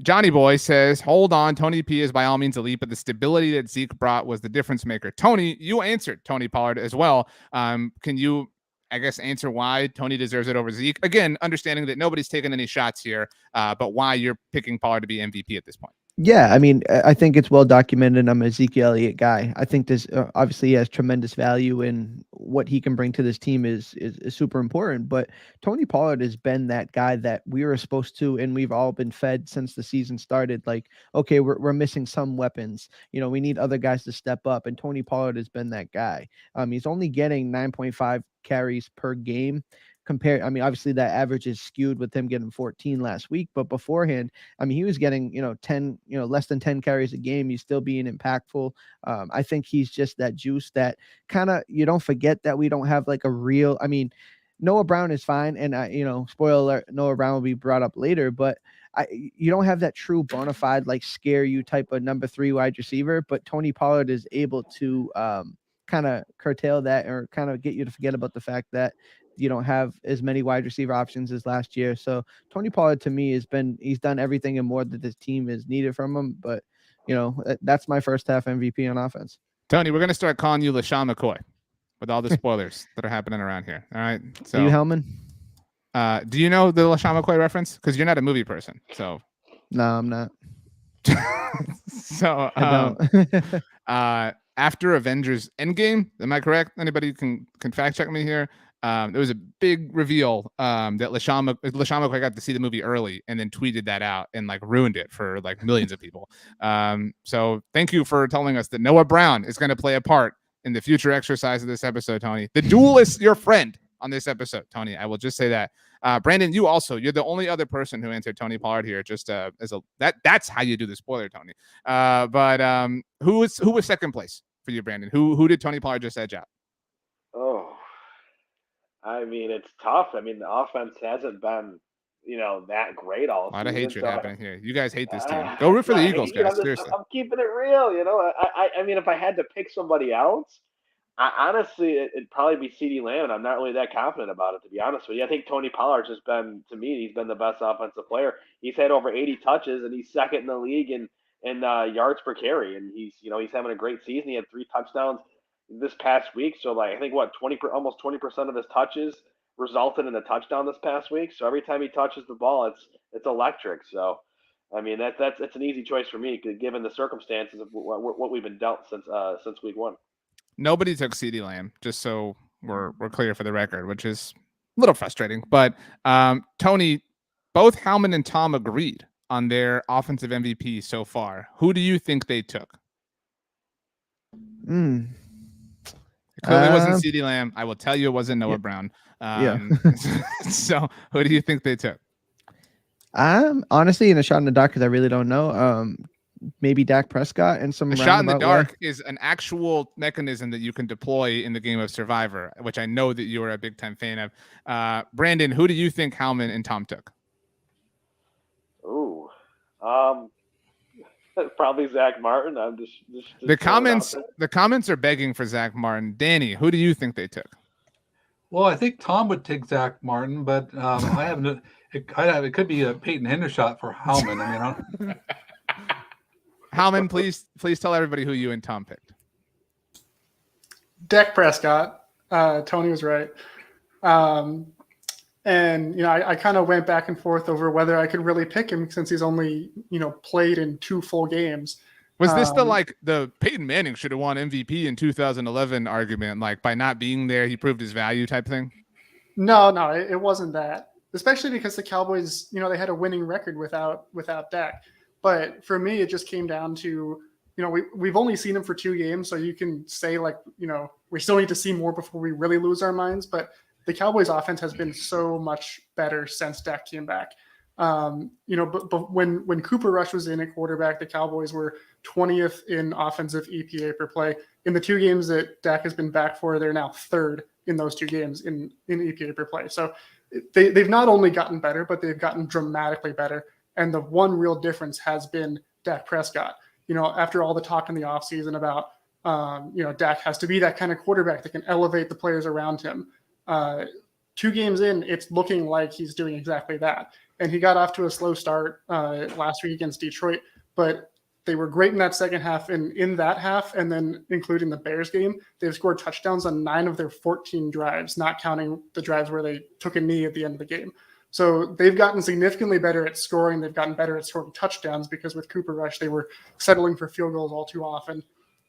Johnny Boy says, hold on. Tony P is by all means elite, but the stability that Zeke brought was the difference maker. Tony, you answered Tony Pollard as well. Can you, I guess, answer why Tony deserves it over Zeke? Again, understanding that nobody's taken any shots here, but why you're picking Pollard to be MVP at this point. Yeah, I mean, I think it's well documented. I'm a Ezekiel Elliott guy. I think this obviously he has tremendous value, and what he can bring to this team is super important. But Tony Pollard has been that guy that we were supposed to, and we've all been fed since the season started. Like, okay, we're missing some weapons. We need other guys to step up, and Tony Pollard has been that guy. He's only getting 9.5 carries per game. Obviously that average is skewed with him getting 14 last week, but beforehand, he was getting, 10, less than 10 carries a game. He's still being impactful. I think he's just that juice that kind of, you don't forget that we don't have like a real, Noah Brown is fine. And spoiler alert, Noah Brown will be brought up later, but you don't have that true bona fide, like scare you type of number 3 wide receiver, but Tony Pollard is able to, kind of curtail that or kind of get you to forget about the fact that you don't have as many wide receiver options as last year. So Tony Pollard to me he's done everything and more that this team is needed from him. But that's my first half MVP on offense. Tony, we're going to start calling you LaShawn McCoy with all the spoilers that are happening around here. All right. So are you Howman? Do you know the LaShawn McCoy reference? Because you're not a movie person. So no, I'm not. So after Avengers Endgame, am I correct? Anybody can fact check me here. There was a big reveal that LaShawn McCoy got to see the movie early and then tweeted that out and like ruined it for like millions of people. So thank you for telling us that Noah Brown is going to play a part in the future exercise of this episode, Tony. The duel is your friend on this episode, Tony. I will just say that. Brandon, you're the only other person who answered Tony Pollard here. Just that's how you do the spoiler, Tony. But who was second place for you, Brandon? Who did Tony Pollard just edge out? Oh. It's tough. The offense hasn't been, that great all season. A lot of hatred happening here. You guys hate this team. Go root for the Eagles, guys. Seriously. I'm keeping it real. If I had to pick somebody else, honestly, it'd probably be CeeDee Lamb, and I'm not really that confident about it, to be honest with you. I think Tony Pollard's just been, to me, he's been the best offensive player. He's had over 80 touches, and he's second in the league in yards per carry, and he's having a great season. He had 3 touchdowns this past week. So I think almost 20% of his touches resulted in a touchdown this past week. So every time he touches the ball, it's electric. So that's an easy choice for me given the circumstances of what we've been dealt since week 1. Nobody took CeeDee Lamb, just so we're clear for the record, which is a little frustrating. But Tony, both Howman and Tom agreed on their offensive MVP so far. Who do you think they took? It clearly wasn't CeeDee Lamb. I will tell you it wasn't Noah Brown. So who do you think they took? Honestly, in a shot in the dark, because I really don't know. Maybe Dak Prescott and some. A shot in the dark is an actual mechanism that you can deploy in the game of Survivor, which I know that you are a big time fan of. Brandon, who do you think Howman and Tom took? Ooh, probably Zach Martin. I'm just the comments are begging for Zach Martin. Danny, who do you think they took? Well, I think Tom would take Zach Martin, but I have no. It could be a Peyton Hendershot for Howman. I mean, Howman, please tell everybody who you and Tom picked. Dak Prescott. Tony was right. And, I kind of went back and forth over whether I could really pick him since he's only, played in 2 full games. Was this the Peyton Manning should have won MVP in 2011 argument, like by not being there, he proved his value type thing? No, it wasn't that. Especially because the Cowboys, they had a winning record without Dak. But for me, it just came down to, we've only seen him for 2 games, so you can say we still need to see more before we really lose our minds. But the Cowboys offense has been so much better since Dak came back. But when Cooper Rush was in at quarterback, the Cowboys were 20th in offensive EPA per play. In the 2 games that Dak has been back for, they're now 3rd in those 2 games in EPA per play. So they've not only gotten better, but they've gotten dramatically better. And the one real difference has been Dak Prescott. After all the talk in the offseason about, Dak has to be that kind of quarterback that can elevate the players around him. 2 games in, it's looking like he's doing exactly that. And he got off to a slow start last week against Detroit, but they were great in that second half. And in that half, and then including the Bears game, they've scored touchdowns on 9 of their 14 drives, not counting the drives where they took a knee at the end of the game. So they've gotten significantly better at scoring. They've gotten better at scoring touchdowns because with Cooper Rush, they were settling for field goals all too often.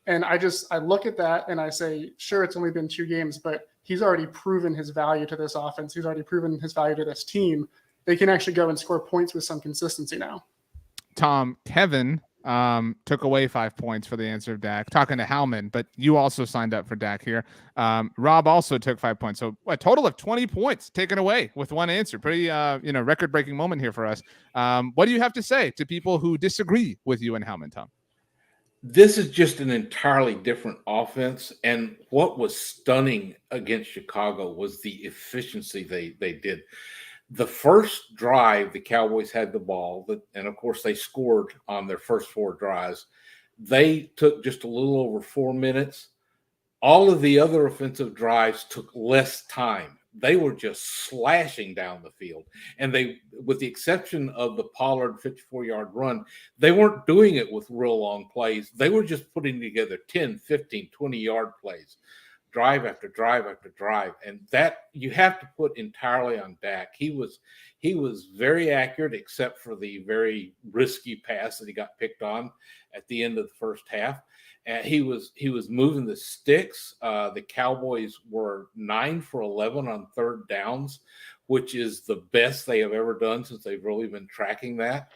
And I look at that and I say, sure, it's only been 2 games, but he's already proven his value to this offense. He's already proven his value to this team. They can actually go and score points with some consistency now. Tom, Kevin took away 5 points for the answer of Dak, talking to Howman, but you also signed up for Dak here. Rob also took 5 points. So a total of 20 points taken away with one answer. Pretty, record-breaking moment here for us. What do you have to say to people who disagree with you and Howman, Tom? This is just an entirely different offense. And what was stunning against Chicago was the efficiency they did. The first drive, the Cowboys had the ball, and of course they scored on their first 4 drives. They took just a little over 4 minutes. All of the other offensive drives took less time. They were just slashing down the field. And they, with the exception of the Pollard 54-yard run, they weren't doing it with real long plays. They were just putting together 10, 15, 20-yard plays, drive after drive after drive. And that you have to put entirely on Dak. He was very accurate, except for the very risky pass that he got picked on at the end of the first half. And he was moving the sticks. The Cowboys were 9 for 11 on 3rd downs, which is the best they have ever done since they've really been tracking that.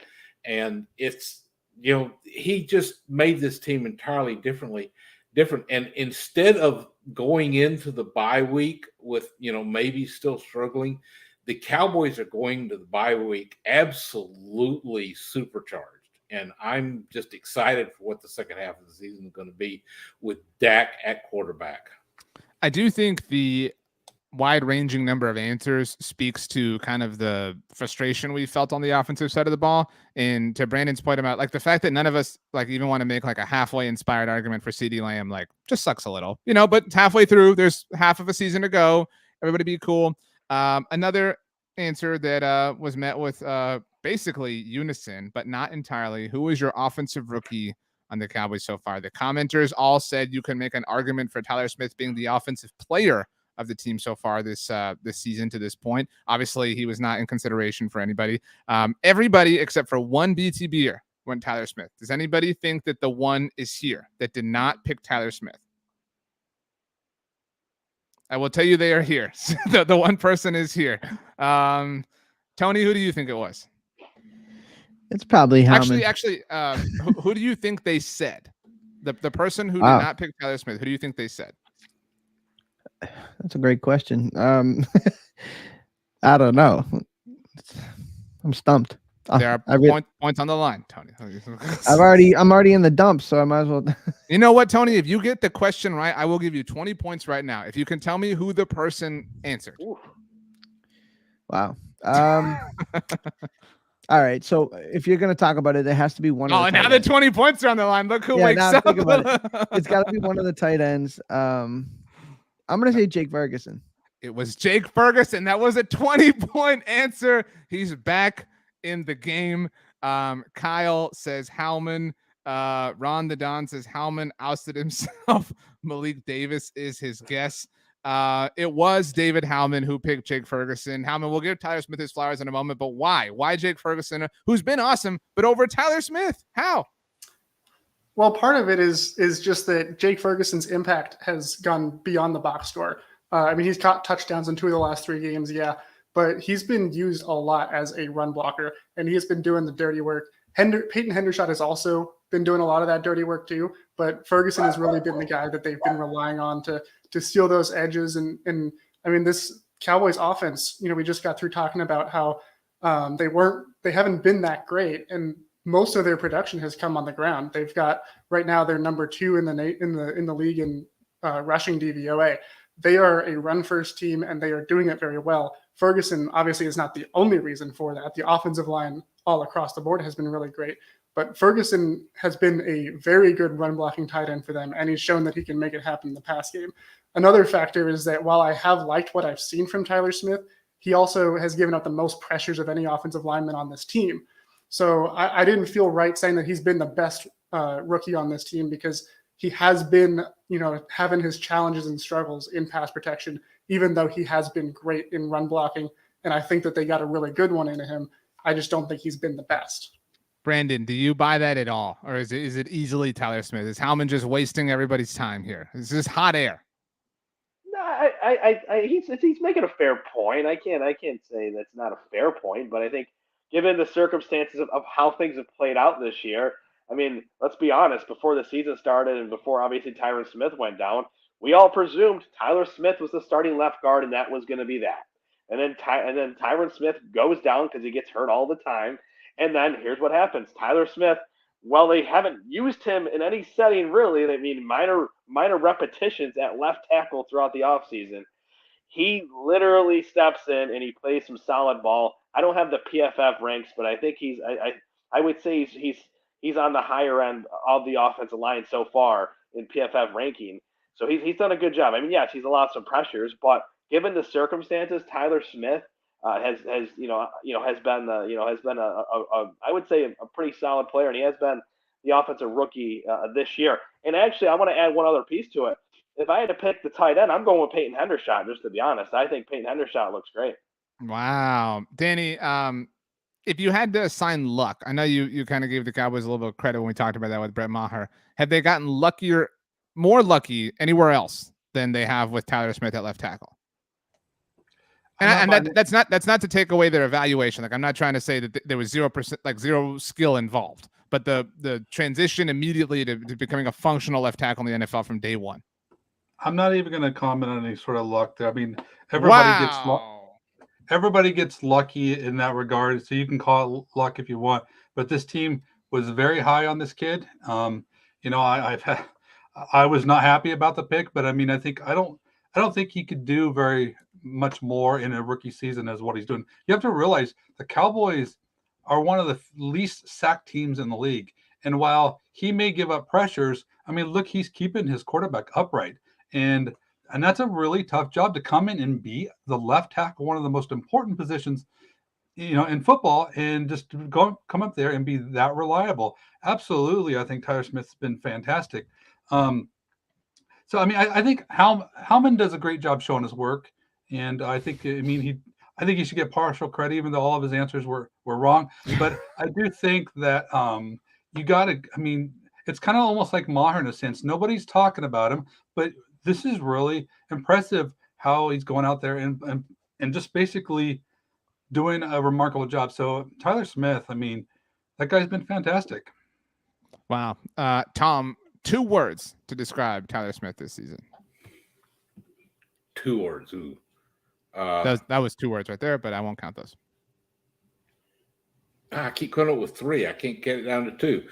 And it's, he just made this team entirely different. And instead of going into the bye week with, maybe still struggling, the Cowboys are going to the bye week absolutely supercharged. And I'm just excited for what the second half of the season is going to be with Dak at quarterback. I do think the wide-ranging number of answers speaks to kind of the frustration we felt on the offensive side of the ball. And to Brandon's point about the fact that none of us even want to make a halfway inspired argument for CeeDee Lamb, just sucks a little, but it's halfway through. There's half of a season to go. Everybody be cool. Another answer that was met with basically unison, but not entirely. Who was your offensive rookie on the Cowboys so far? The commenters all said you can make an argument for Tyler Smith being the offensive player of the team so far this season to this point. Obviously, he was not in consideration for anybody. Everybody except for one BTBer went Tyler Smith. Does anybody think that the one is here that did not pick Tyler Smith? I will tell you they are here. the one person is here. Tony, who do you think it was? It's probably Howman. Actually, who do you think they said? The person who did not pick Tyler Smith, who do you think they said? That's a great question. I don't know. I'm stumped. There are points on the line, Tony. I'm already in the dumps, so I might as well. You know what, Tony? If you get the question right, I will give you 20 points right now. If you can tell me who the person answered. Wow. All right. So if you're going to talk about it, it has to be one. Oh, now the 20 points are on the line. Look who wakes up. It's got to be one of the tight ends. I'm going to say Jake Ferguson. It was Jake Ferguson. That was a 20-point answer. He's back in the game. Kyle says Howman. Ron the Don says Howman ousted himself. Malik Davis is his guess. It was David Howman who picked Jake Ferguson. Howman, we'll give Tyler Smith his flowers in a moment, but why? Why Jake Ferguson, who's been awesome, but over Tyler Smith? How? Well, part of it is just that Jake Ferguson's impact has gone beyond the box score. I mean, he's caught touchdowns in 2 of the last 3 games, yeah, but he's been used a lot as a run blocker, and he has been doing the dirty work. Peyton Hendershot has also been doing a lot of that dirty work too, but Ferguson has really been the guy that they've been relying on to steal those edges. And I mean, this Cowboys offense, we just got through talking about how they haven't been that great, and most of their production has come on the ground. They've got right now they're number 2 in the league in rushing DVOA. They are a run first team, and they are doing it very well. Ferguson obviously is not the only reason for that. The offensive line all across the board has been really great, but Ferguson has been a very good run blocking tight end for them, and he's shown that he can make it happen in the pass game. Another factor is that while I have liked what I've seen from Tyler Smith, he also has given up the most pressures of any offensive lineman on this team. So I didn't feel right saying that he's been the best rookie on this team, because he has been, having his challenges and struggles in pass protection, even though he has been great in run blocking. And I think that they got a really good one into him. I just don't think he's been the best. Brandon, do you buy that at all? Or is it easily Tyler Smith? Is Howman just wasting everybody's time here? Is this hot air? No, he's making a fair point. I can't say that's not a fair point, but I think given the circumstances of how things have played out this year, I mean, let's be honest, before the season started and before obviously Tyron Smith went down, we all presumed Tyler Smith was the starting left guard, and that was going to be that. And then Tyron Smith goes down because he gets hurt all the time. And then here's what happens. Tyler Smith, well, they haven't used him in any setting really. I mean, minor repetitions at left tackle throughout the offseason. He literally steps in and he plays some solid ball. I don't have the PFF ranks, but I think I would say he's on the higher end of the offensive line so far in PFF ranking. So he's done a good job. I mean, yes, he's allowed some pressures, but given the circumstances, Tyler Smith has been I would say a pretty solid player, and he has been the offensive rookie this year. And actually, I want to add one other piece to it. If I had to pick the tight end, I'm going with Peyton Hendershot, just to be honest. I think Peyton Hendershot looks great. Wow. Danny, if you had to assign luck, I know you kind of gave the Cowboys a little bit of credit when we talked about that with Brett Maher. Have they gotten more lucky anywhere else than they have with Tyler Smith at left tackle? And that's not to take away their evaluation. Like, I'm not trying to say that there was 0%, like zero skill involved, but the transition immediately to becoming a functional left tackle in the NFL from day one. I'm not even going to comment on any sort of luck there. I mean, everybody gets lucky in that regard. So you can call it luck if you want, but this team was very high on this kid. I was not happy about the pick, but I mean, I don't think he could do very much more in a rookie season as what he's doing. You have to realize the Cowboys are one of the least sacked teams in the league. And while he may give up pressures, I mean, look, he's keeping his quarterback upright. And that's a really tough job to come in and be the left tackle, one of the most important positions, in football, and just come up there and be that reliable. Absolutely. I think Tyler Smith's been fantastic. So, I mean, I think Howman does a great job showing his work. And I think he should get partial credit, even though all of his answers were wrong. But I do think that it's kind of almost like Maher in a sense. Nobody's talking about him, but this is really impressive how he's going out there and just basically doing a remarkable job. So Tyler Smith, I mean, that guy's been fantastic. Wow. Tom, 2 words to describe Tyler Smith this season. 2 words. Ooh. That was 2 words right there, but I won't count those. I keep coming up with 3. I can't get it down to 2.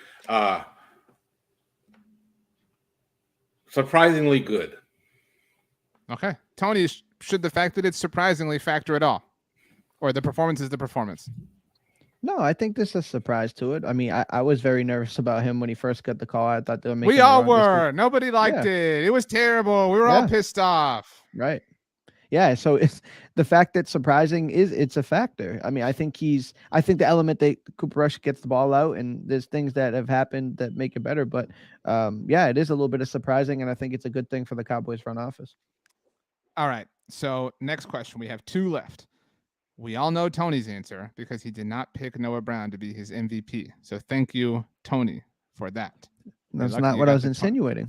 Surprisingly good. Okay. Tony, should the fact that it's surprisingly factor at all? Or the performance is the performance? No, I think this is a surprise to it. I mean, I was very nervous about him when he first got the call. I thought they were making We all were. Nobody liked it. It was terrible. We were all pissed off. Right. Yeah, so it's the fact that surprising it's a factor. I mean, I think the element that Cooper Rush gets the ball out, and there's things that have happened that make it better. But yeah, it is a little bit of surprising, and I think it's a good thing for the Cowboys front office. All right. So next question, we have 2 left. We all know Tony's answer because he did not pick Noah Brown to be his MVP. So thank you, Tony, for that. That's not what I was insinuating.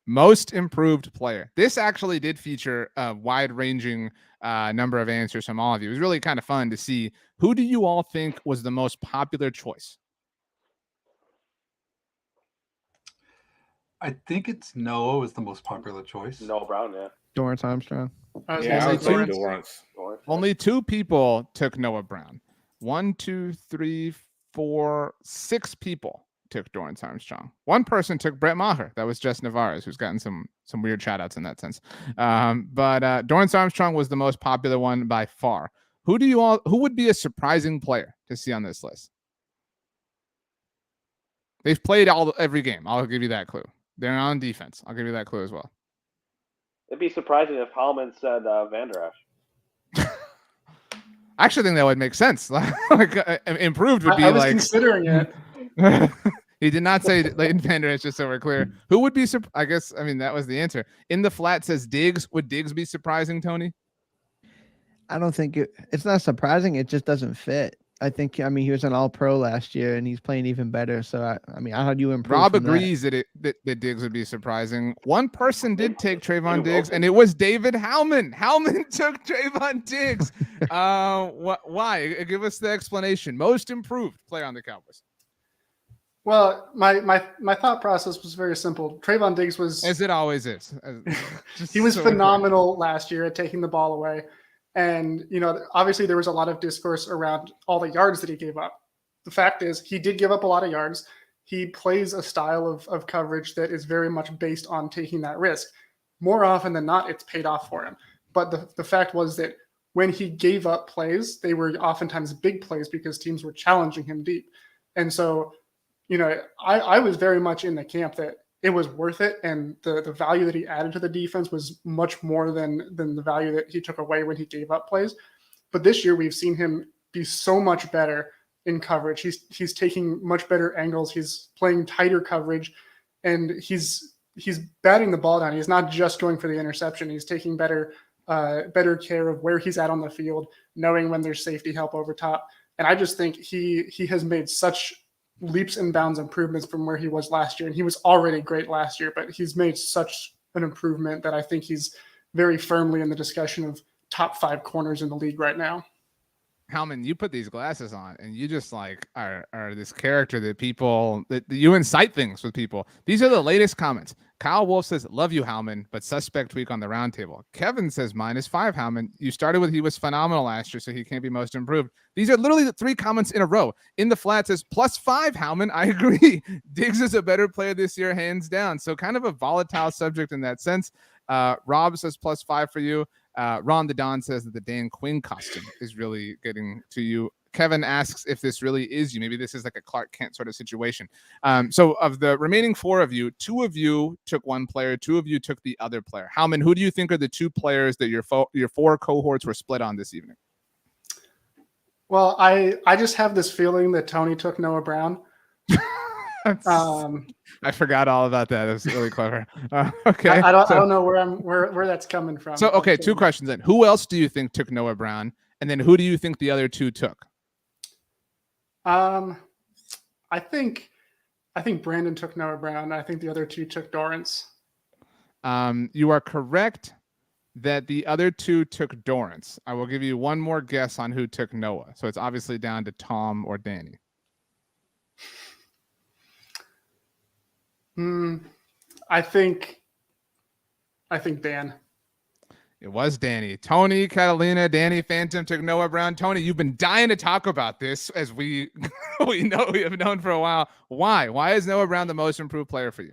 Most improved player. This actually did feature a wide-ranging number of answers from all of you. It was really kind of fun to see. Who do you all think was the most popular choice? I think it's Noah was the most popular choice. Noah Brown, yeah. Dorrance Armstrong. Only 2 people took Noah Brown. 1, 2, 3, 4, 6 people took Dorrance Armstrong. 1 person took Brett Maher. That was Jess Navarez, who's gotten some weird shout outs in that sense. But Dorrance Armstrong was the most popular one by far. Who would be a surprising player to see on this list? They've played every game. I'll give you that clue. They're on defense. I'll give you that clue as well. It'd be surprising if Howman said Van Der Esch. I actually think that would make sense. Improved would be I was considering it. He did not say Leighton Vander Esch, just so we're clear. Who would be I guess that was the answer. In the flat says Diggs. Would Diggs be surprising, Tony? I don't think it's not surprising. It just doesn't fit. I think he was an All-Pro last year and he's playing even better. So how do you improve? Rob agrees that Diggs would be surprising. 1 person did take Trayvon Diggs, and it was David Howman. Howman took Trayvon Diggs. Why? Give us the explanation. Most improved player on the Cowboys. Well, my thought process was very simple. Trayvon Diggs was, as it always is. He was phenomenal last year at taking the ball away. And, obviously there was a lot of discourse around all the yards that he gave up. The fact is he did give up a lot of yards. He plays a style of coverage that is very much based on taking that risk. More often than not, it's paid off for him. But the fact was that when he gave up plays, they were oftentimes big plays because teams were challenging him deep. And so, I was very much in the camp that it was worth it, and the value that he added to the defense was much more than the value that he took away when he gave up plays. But this year we've seen him be so much better in coverage. He's taking much better angles. He's playing tighter coverage, and he's batting the ball down. He's not just going for the interception. He's taking better care of where he's at on the field, knowing when there's safety help over top. And I just think he has made such leaps and bounds improvements from where he was last year. And he was already great last year, but he's made such an improvement that I think he's very firmly in the discussion of top 5 corners in the league right now. Howman, you put these glasses on and you just are this character that you incite things with people. These are the latest comments. Kyle Wolf says, love you, Howman, but suspect week on the roundtable. Kevin says, -5, Howman. You started with he was phenomenal last year, so he can't be most improved. These are literally the 3 comments in a row. In the flat says, +5, Howman. I agree. Diggs is a better player this year, hands down. So kind of a volatile subject in that sense. Rob says +5 for you. Ron the Don says that the Dan Quinn costume is really getting to you. Kevin asks if this really is you. Maybe this is like a Clark Kent sort of situation. So of the remaining 4 of you, 2 of you took 1 player, 2 of you took the other player. Howman, who do you think are the 2 players that your 4 cohorts were split on this evening? Well, I just have this feeling that Tony took Noah Brown. I forgot all about that. It was really clever. Okay. I don't know where that's coming from. So, okay, 2 questions then. Who else do you think took Noah Brown? And then who do you think the other 2 took? I think Brandon took Noah Brown. I think the other 2 took Dorrance. You are correct that the other 2 took Dorrance. I will give you one more guess on who took Noah. So it's obviously down to Tom or Danny. I think Dan. It was Danny. Tony, Catalina, Danny Phantom took Noah Brown. Tony, you've been dying to talk about this, as we we have known for a while. Why? Why is Noah Brown the most improved player for you?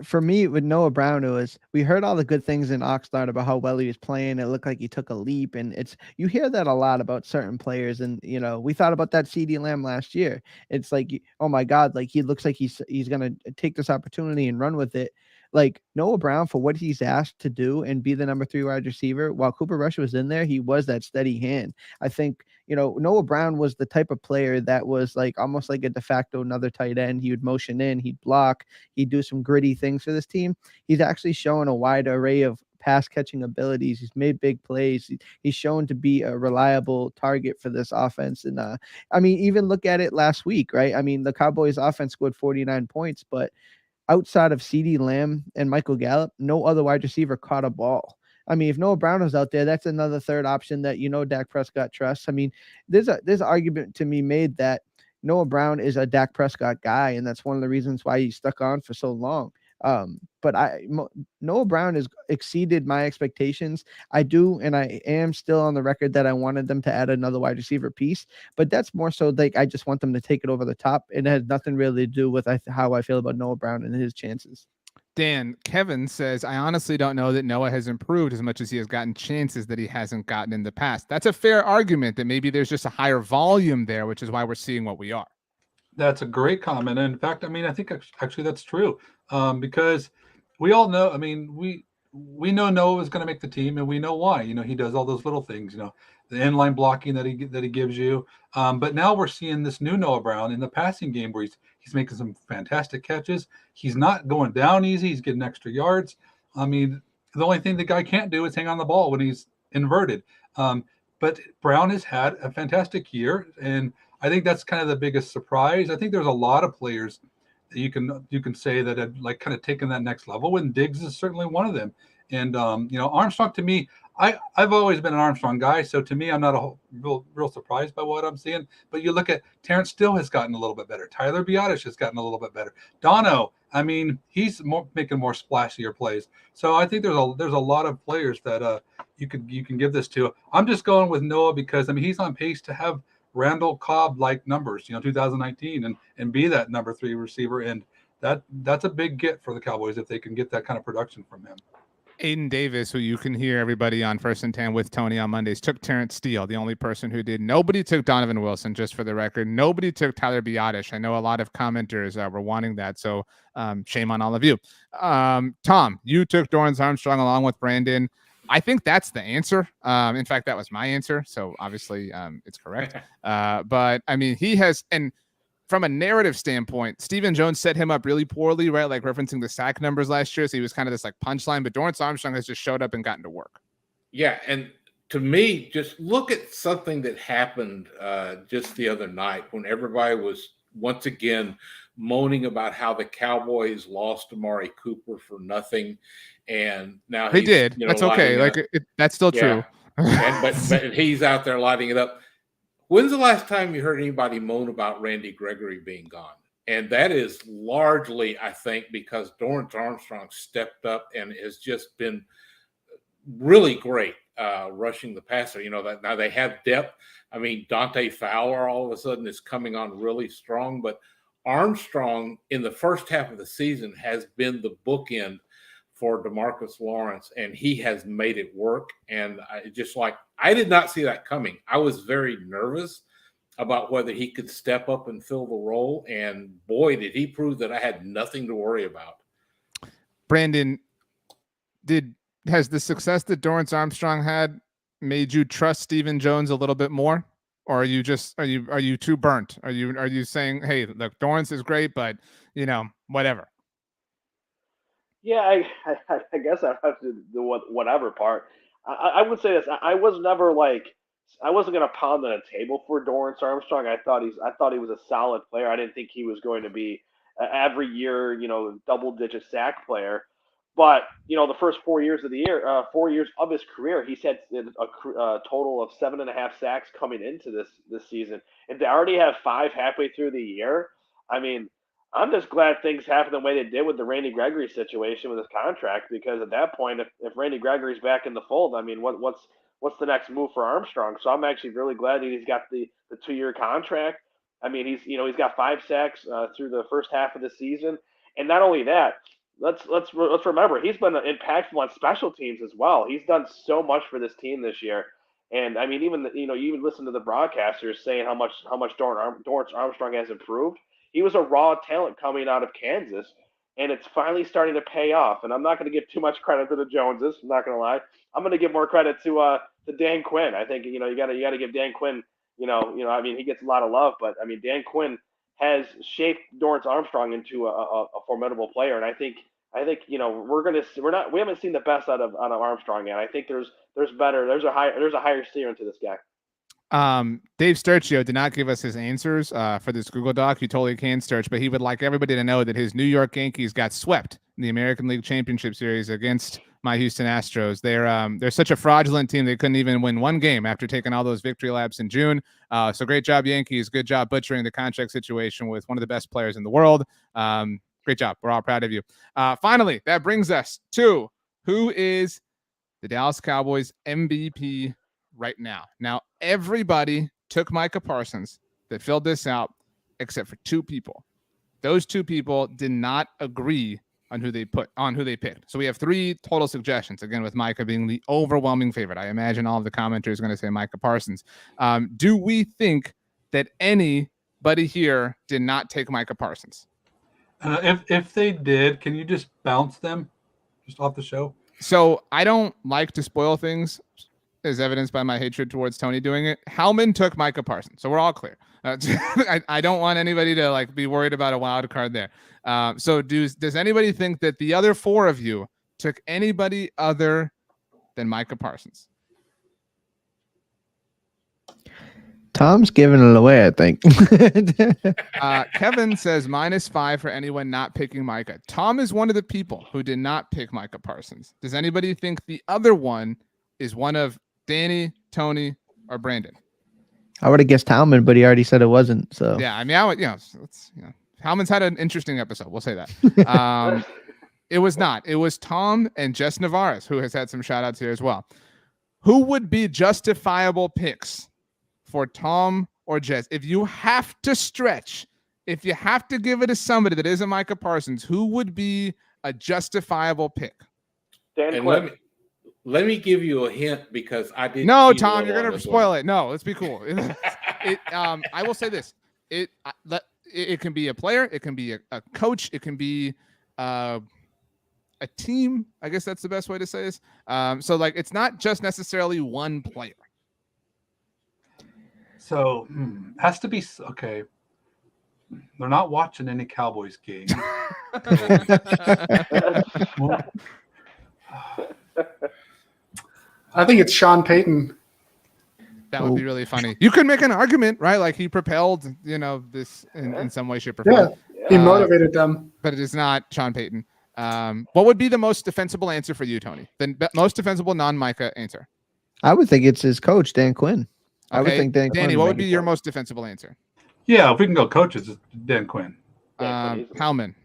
For me, with Noah Brown, we heard all the good things in Oxnard about how well he was playing. It looked like he took a leap, and you hear that a lot about certain players. And we thought about that CeeDee Lamb last year. It's like, oh my God, like he looks like he's gonna take this opportunity and run with it. like Noah Brown, for what he's asked to do and be the number 3 wide receiver, while Cooper Rush was in there, he was that steady hand. I think, Noah Brown was the type of player that was like almost like a de facto another tight end. He would motion in, he'd block, he'd do some gritty things for this team. He's actually shown a wide array of pass catching abilities. He's made big plays. He's shown to be a reliable target for this offense. And I mean, even look at it last week, right? I mean, the Cowboys offense scored 49 points, but outside of CeeDee Lamb and Michael Gallup, no other wide receiver caught a ball. I mean, if Noah Brown was out there, that's another third option that Dak Prescott trusts. I mean, there's an argument to be made that Noah Brown is a Dak Prescott guy, and that's one of the reasons why he stuck on for so long. But Noah Brown has exceeded my expectations. I do, and I am still on the record that I wanted them to add another wide receiver piece, but that's more so like I just want them to take it over the top. It has nothing really to do with how I feel about Noah Brown and his chances. Dan, Kevin says, I honestly don't know that Noah has improved as much as he has gotten chances that he hasn't gotten in the past. That's a fair argument that maybe there's just a higher volume there, which is why we're seeing what we are. That's a great comment. And in fact, I mean, I think actually that's true, because we all know. I mean, we know Noah is going to make the team, and we know why. He does all those little things. The inline blocking that he gives you. But now we're seeing this new Noah Brown in the passing game where he's making some fantastic catches. He's not going down easy. He's getting extra yards. I mean, the only thing the guy can't do is hang on the ball when he's inverted. But Brown has had a fantastic year, and I think that's kind of the biggest surprise. I think there's a lot of players that you can say that have like kind of taken that next level, and Diggs is certainly one of them. And Armstrong, to me, I've always been an Armstrong guy, so to me, I'm not a real surprised by what I'm seeing. But you look at Terrence Still has gotten a little bit better. Tyler Biotish has gotten a little bit better. Dono, I mean, he's making more splashier plays. So I think there's a lot of players that you can give this to. I'm just going with Noah because I mean he's on pace to have Randall Cobb-like numbers, 2019, and be that number 3 receiver. And that's a big get for the Cowboys if they can get that kind of production from him. Aiden Davis, who you can hear everybody on First and 10 with Tony on Mondays, took Terrence Steele, the only person who did. Nobody took Donovan Wilson, just for the record. Nobody took Tyler Biotish. I know a lot of commenters were wanting that, so shame on all of you. Tom, you took Dorrance Armstrong along with Brandon. I think that's the answer. In fact, that was my answer, so obviously it's correct. But, I mean, he has – and from a narrative standpoint, Stephen Jones set him up really poorly, right? Like referencing the sack numbers last year. So he was kind of this like punchline, but Dorrance Armstrong has just showed up and gotten to work. Yeah. And to me, just look at something that happened just the other night when everybody was once again moaning about how the Cowboys lost Amari Cooper for nothing. And now they did. That's okay. Like that's still true. but he's out there lighting it up. When's the last time you heard anybody moan about Randy Gregory being gone? And that is largely, I think, because Dorrance Armstrong stepped up and has just been really great rushing the passer. Now they have depth. I mean, Dante Fowler all of a sudden is coming on really strong, but Armstrong in the first half of the season has been the bookend for DeMarcus Lawrence, and he has made it work. And I did not see that coming. I was very nervous about whether he could step up and fill the role. And boy, did he prove that I had nothing to worry about. Brandon, has the success that Dorrance Armstrong had made you trust Stephen Jones a little bit more? Or are you too burnt? Are you saying, hey, look, Dorrance is great, but whatever? Yeah, I guess I have to do whatever part. I would say this. I was never I wasn't going to pound on a table for Dorrance Armstrong. I thought he was a solid player. I didn't think he was going to be every year, double-digit sack player. But the first 4 years of the year, 4 years of his career, he's had a total of 7.5 sacks coming into this season, and to already have 5 halfway through the year, I mean. I'm just glad things happened the way they did with the Randy Gregory situation with his contract, because at that point, if Randy Gregory's back in the fold, I mean, what's the next move for Armstrong? So I'm actually really glad that he's got the 2-year contract. I mean, he's got 5 sacks through the first half of the season, and not only that, let's remember he's been impactful on special teams as well. He's done so much for this team this year. And I mean, even you even listen to the broadcasters saying how much Dorrance Armstrong has improved. He was a raw talent coming out of Kansas, and it's finally starting to pay off. And I'm not going to give too much credit to the Joneses. I'm not going to lie. I'm going to give more credit to Dan Quinn. I think you got to give Dan Quinn. I mean, he gets a lot of love, but I mean, Dan Quinn has shaped Dorrance Armstrong into a formidable player, and I think we haven't seen the best out of Armstrong yet. I think there's a higher ceiling to this guy. Dave Sturcio did not give us his answers for this Google Doc. You totally can, Sturch, but he would like everybody to know that his New York Yankees got swept in the American League Championship Series against my Houston Astros. They're such a fraudulent team they couldn't even win one game after taking all those victory laps in June. So great job, Yankees. Good job butchering the contract situation with one of the best players in the world. Great job. We're all proud of you. Finally, that brings us to who is the Dallas Cowboys MVP right now. Now, everybody took Micah Parsons that filled this out except for two people. Those two people did not agree on who they picked. So we have three total suggestions, again, with Micah being the overwhelming favorite. I imagine all of the commenters are going to say Micah Parsons. Do we think that anybody here did not take Micah Parsons? If they did, can you just bounce them just off the show? So I don't like to spoil things, as evidenced by my hatred towards Tony doing it. Howman took Micah Parsons, so we're all clear. I don't want anybody to be worried about a wild card there. So does anybody think that the other four of you took anybody other than Micah Parsons? Tom's giving it away, I think. Kevin says -5 for anyone not picking Micah. Tom is one of the people who did not pick Micah Parsons. Does anybody think the other one is one of Danny, Tony, or Brandon? I would have guessed Howman, but he already said it wasn't. So yeah, I mean, Howman's had an interesting episode. We'll say that. It was not. It was Tom and Jess Navarez, who has had some shout outs here as well. Who would be justifiable picks for Tom or Jess? If you have to stretch, if you have to give it to somebody that isn't Micah Parsons, who would be a justifiable pick? Dan Quinn. Let me give you a hint because I didn't. No, Tom, you're gonna spoil it. No, let's be cool. I will say this: it can be a player, it can be a coach, it can be a team. I guess that's the best way to say this. So it's not just necessarily one player. So has to be okay. They're not watching any Cowboys game. I think it's Sean Payton. That would be really funny. You could make an argument, right? Like he propelled, this in some way, shape, or form. Yeah, he motivated them. But it is not Sean Payton. What would be the most defensible answer for you, Tony? The most defensible non-Micah answer? I would think it's his coach, Dan Quinn. Okay. I would think Dan Quinn. Danny, what would be your most defensible answer? Yeah, if we can go coaches, it's Dan Quinn. Howman.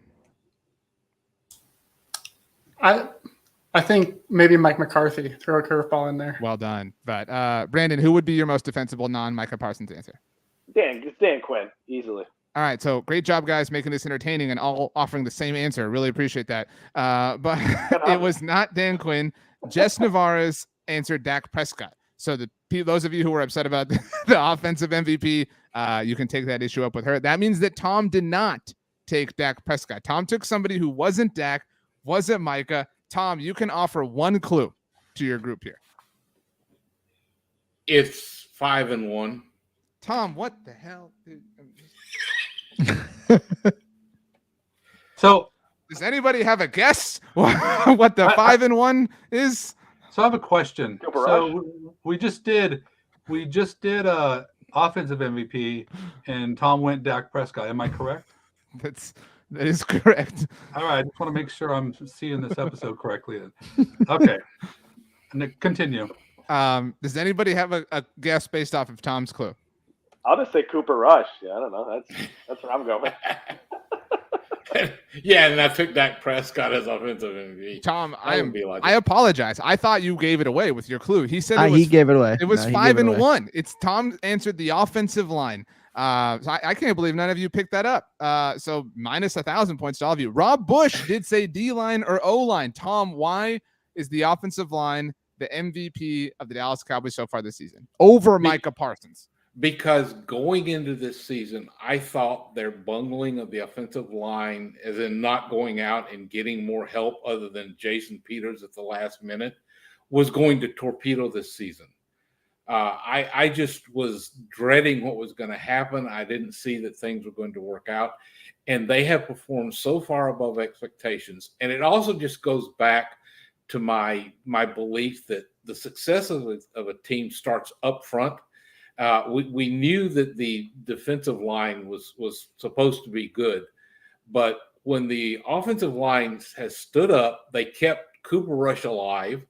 I think maybe Mike McCarthy. Throw a curveball in there. Well done. But Brandon, who would be your most defensible non-Micah Parsons answer? It's Dan Quinn, easily. All right, so great job, guys, making this entertaining and all offering the same answer. Really appreciate that. But it was not Dan Quinn. Jess Navarez answered Dak Prescott. So those of you who were upset about the offensive MVP, you can take that issue up with her. That means that Tom did not take Dak Prescott. Tom took somebody who wasn't Dak, wasn't Micah. Tom, you can offer one clue to your group here. It's 5-1. Tom, what the hell? Dude? So, does anybody have a guess what the 5-1 is? So I have a question. So we just did offensive MVP, and Tom went Dak Prescott. Am I correct? That is correct. All right, I just want to make sure I'm seeing this episode correctly. Okay, and continue. Does anybody have a guess based off of Tom's clue? I'll just say Cooper Rush. Yeah, I don't know. That's where I'm going. Yeah, and I took Dak Prescott as offensive MVP. Tom, I apologize. I thought you gave it away with your clue. He said he gave it away. It was 5-1. It's Tom answered the offensive line. So I can't believe none of you picked that up. So minus 1,000 points to all of you. Rob Bush did say D-line or O-line. Tom, why is the offensive line the MVP of the Dallas Cowboys so far this season over Micah Parsons? because going into this season, I thought their bungling of the offensive line, as in not going out and getting more help other than Jason Peters at the last minute, was going to torpedo this season. I just was dreading what was going to happen. I didn't see that things were going to work out. And they have performed so far above expectations. And it also just goes back to my belief that the success of a team starts up front. We knew that the defensive line was supposed to be good, but when the offensive line has stood up, they kept Cooper Rush alive.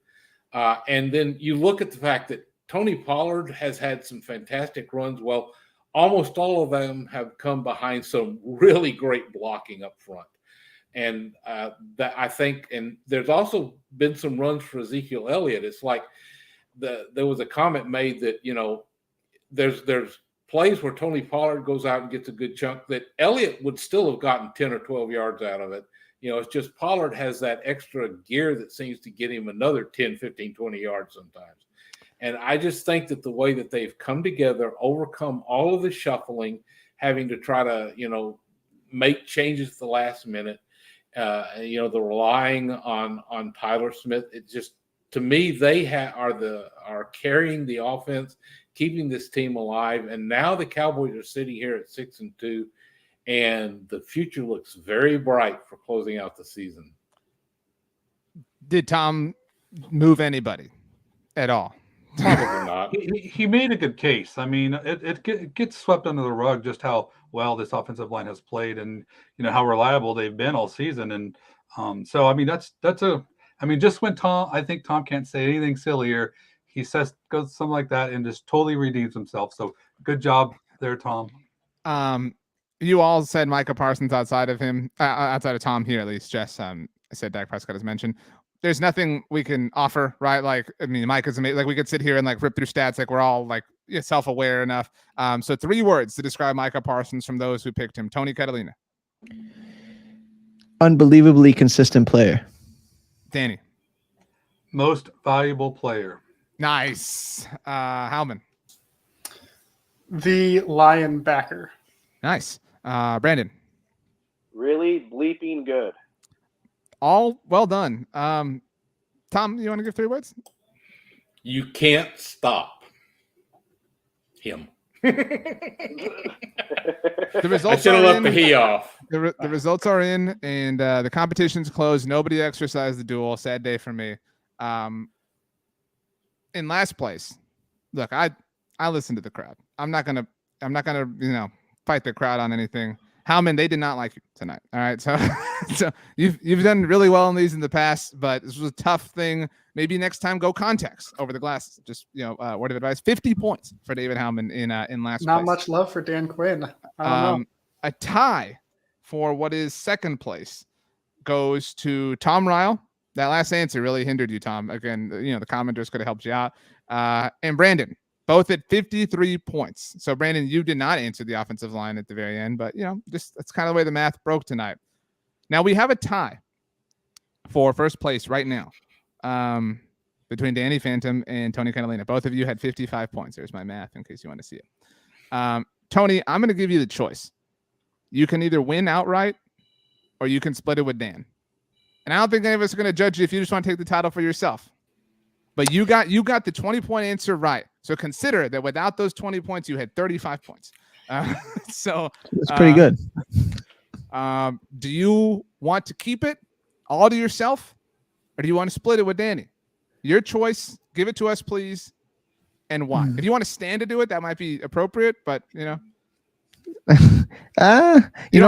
And then you look at the fact that Tony Pollard has had some fantastic runs. Well, almost all of them have come behind some really great blocking up front. And that I think, and there's also been some runs for Ezekiel Elliott. It's like there was a comment made that, there's plays where Tony Pollard goes out and gets a good chunk that Elliott would still have gotten 10 or 12 yards out of it. It's just Pollard has that extra gear that seems to get him another 10, 15, 20 yards sometimes. And I just think that the way that they've come together, overcome all of the shuffling, having to try to, make changes at the last minute, the relying on Tyler Smith, it just, to me, they are carrying the offense, keeping this team alive. And now the Cowboys are sitting here at 6-2, and the future looks very bright for closing out the season. Did Tom move anybody at all? Probably not. He made a good case. I mean, it gets swept under the rug just how well this offensive line has played, and how reliable they've been all season. And so I mean, just when I think Tom can't say anything sillier, he goes something like that and just totally redeems himself. So good job there, Tom. You all said Micah Parsons outside of Tom here, at least. Jess, I said Dak Prescott is mentioned. There's nothing we can offer, right? Like, I mean, Mike is amazing. Like, we could sit here and rip through stats. Like, we're all self-aware enough. So 3 words to describe Micah Parsons from those who picked him. Tony Catalina. Unbelievably consistent player. Danny. Most valuable player. Nice. Howman. The lion backer. Nice. Brandon. Really bleeping good. All well done. Tom, you want to give 3 words? You can't stop him. The results I should have left the he off. The results are in, and the competition's closed. Nobody exercised the duel. Sad day for me. In last place, look, I listened to the crowd. I'm not gonna fight the crowd on anything. Howman, they did not like you tonight. All right, so you've done really well in these in the past, but this was a tough thing. Maybe next time go context over the glasses. Just word of advice: 50 points for David Howman in last place. Not much love for Dan Quinn. I don't know. A tie for what is second place goes to Tom Ryle. That last answer really hindered you, Tom. Again, the commenters could have helped you out. And Brandon, both at 53 points. So, Brandon, you did not answer the offensive line at the very end, but, just that's kind of the way the math broke tonight. Now, we have a tie for first place right now between Danny Phantom and Tony Catalina. Both of you had 55 points. There's my math in case you want to see it. Tony, I'm going to give you the choice. You can either win outright or you can split it with Dan. And I don't think any of us are going to judge you if you just want to take the title for yourself. But you got the 20-point answer right. So consider that without those 20 points, you had 35 points. So that's pretty good. Do you want to keep it all to yourself, or do you want to split it with Danny? Your choice. Give it to us, please. And why? If you want to stand to do it, that might be appropriate. But you know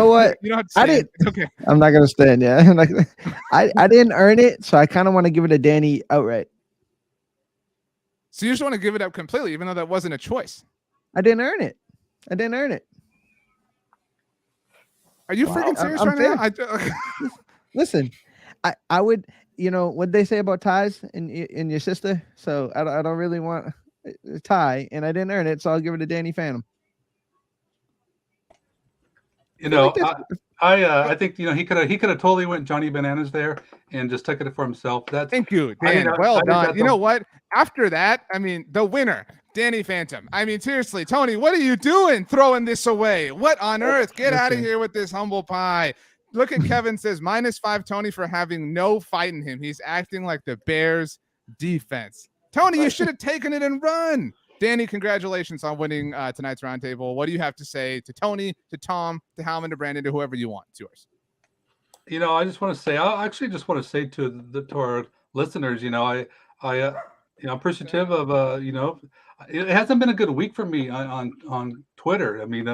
what? You don't have to stand. It's okay. I'm not gonna stand. Yeah, I didn't earn it, so I kind of want to give it to Danny outright. So you just want to give it up completely, even though that wasn't a choice. I didn't earn it. Are you freaking serious right now? Listen, I would, what they say about ties in your sister. So I don't really want a tie, and I didn't earn it, so I'll give it to Danny Phantom. I I think he could have totally went Johnny Bananas there and just took it for himself. Thank you, Dan. Well done. You know what? After that, I mean, the winner, Danny Phantom. I mean, seriously, Tony, what are you doing throwing this away? What on earth? Get out of here with this humble pie. Look at Kevin says -5 Tony for having no fight in him. He's acting like the Bears defense. Tony, you should have taken it and run. Danny, congratulations on winning tonight's roundtable. What do you have to say to Tony, to Tom, to Howman, to Brandon, to whoever you want? It's yours. I just want to say, I actually just want to say to our listeners, I'm appreciative of, it hasn't been a good week for me on Twitter. I mean,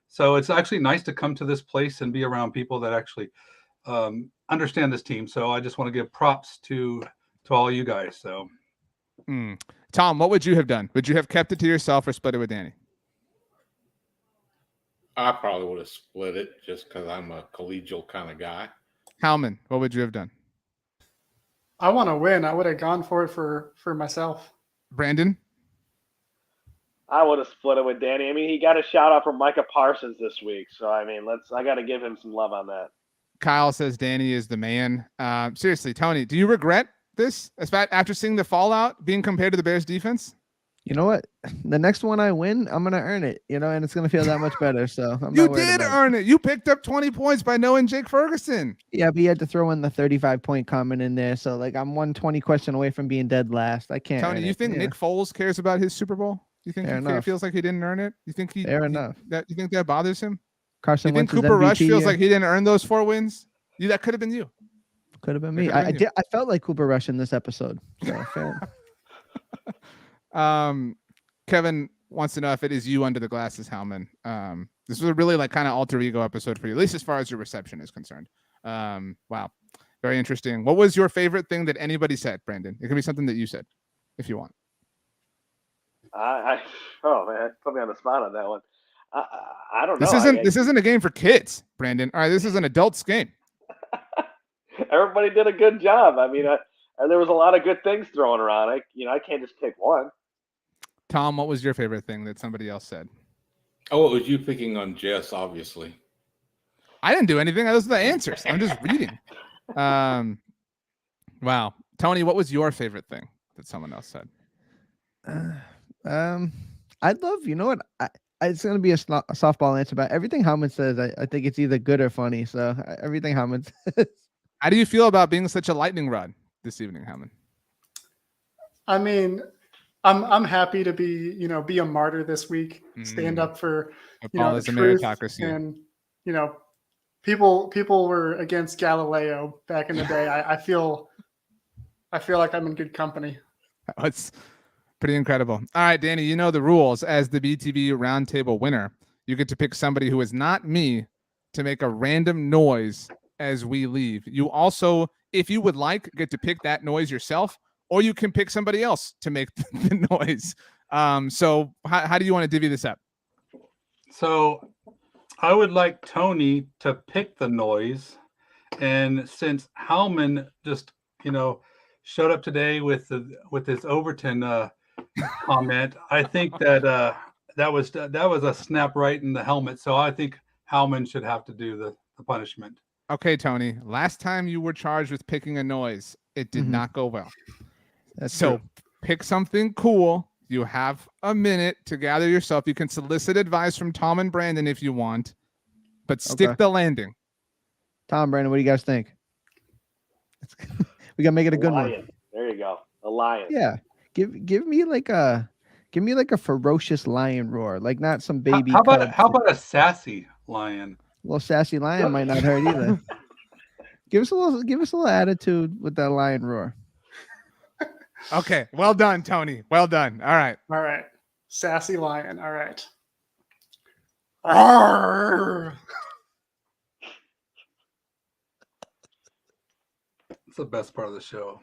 so it's actually nice to come to this place and be around people that actually understand this team. So I just want to give props to all you guys. So. Tom, what would you have done? Would you have kept it to yourself or split it with Danny? I probably would have split it just because I'm a collegial kind of guy. Howman, what would you have done? I want to win. I would have gone for it for myself. Brandon? I would have split it with Danny. I mean, he got a shout out from Micah Parsons this week. So, I mean, I got to give him some love on that. Kyle says Danny is the man. Seriously, Tony, do you regret this after seeing the fallout being compared to the Bears defense? You know what? The next one I win, I'm going to earn it, and it's going to feel that much better. So you did earn it. You picked up 20 points by knowing Jake Ferguson. Yeah, but you had to throw in the 35-point comment in there. So I'm 120 question away from being dead last. I can't. Tony, you think Nick Foles cares about his Super Bowl? You think he feels like he didn't earn it? You think you think that bothers him? Carson Wentz, Cooper Rush feels like he didn't earn those 4 wins? That could have been you. Could have been me. I felt like Cooper Rush in this episode. So fair. Kevin wants to know if it is you under the glasses, Howman. This was a really kind of alter ego episode for you, at least as far as your reception is concerned. Wow. Very interesting. What was your favorite thing that anybody said, Brandon? It could be something that you said, if you want. Oh man, put me on the spot on that one. I don't know. This isn't a game for kids, Brandon. All right, this is an adults game. Everybody did a good job. I mean, there was a lot of good things thrown around. I can't just pick one. Tom, what was your favorite thing that somebody else said? Oh, it was you picking on Jess, obviously. I didn't do anything. Those are the answers. I'm just reading. Wow. Tony, what was your favorite thing that someone else said? I'd love, you know what? It's going to be a softball answer, but everything Howman says, I think it's either good or funny. So everything Howman says. How do you feel about being such a lightning rod this evening, Howman? I mean, I'm happy to be a martyr this week. Stand up for the truth, and people were against Galileo back in the day. I feel like I'm in good company. It's pretty incredible. All right, Danny, you know the rules. As the BTB Roundtable winner, you get to pick somebody who is not me to make a random noise as we leave. You also, if you would like, get to pick that noise yourself, or you can pick somebody else to make the noise. So how do you want to divvy this up? So I would like Tony to pick the noise. And since Howman just, showed up today with his Overton comment, I think that was a snap right in the helmet. So I think Howman should have to do the punishment. Okay, Tony. Last time you were charged with picking a noise, it did not go well. That's so true. Pick something cool. You have a minute to gather yourself. You can solicit advice from Tom and Brandon if you want, but stick the landing. Tom, Brandon, what do you guys think? We gotta make it a good lion. one. There you go. A lion. Yeah. Give me like a ferocious lion roar, like not some baby. How about a sassy lion? A little sassy lion might not hurt either. Give us a little attitude with that lion roar. Okay, well done, Tony. Well done. All right. Sassy lion. All right. Arr! It's the best part of the show.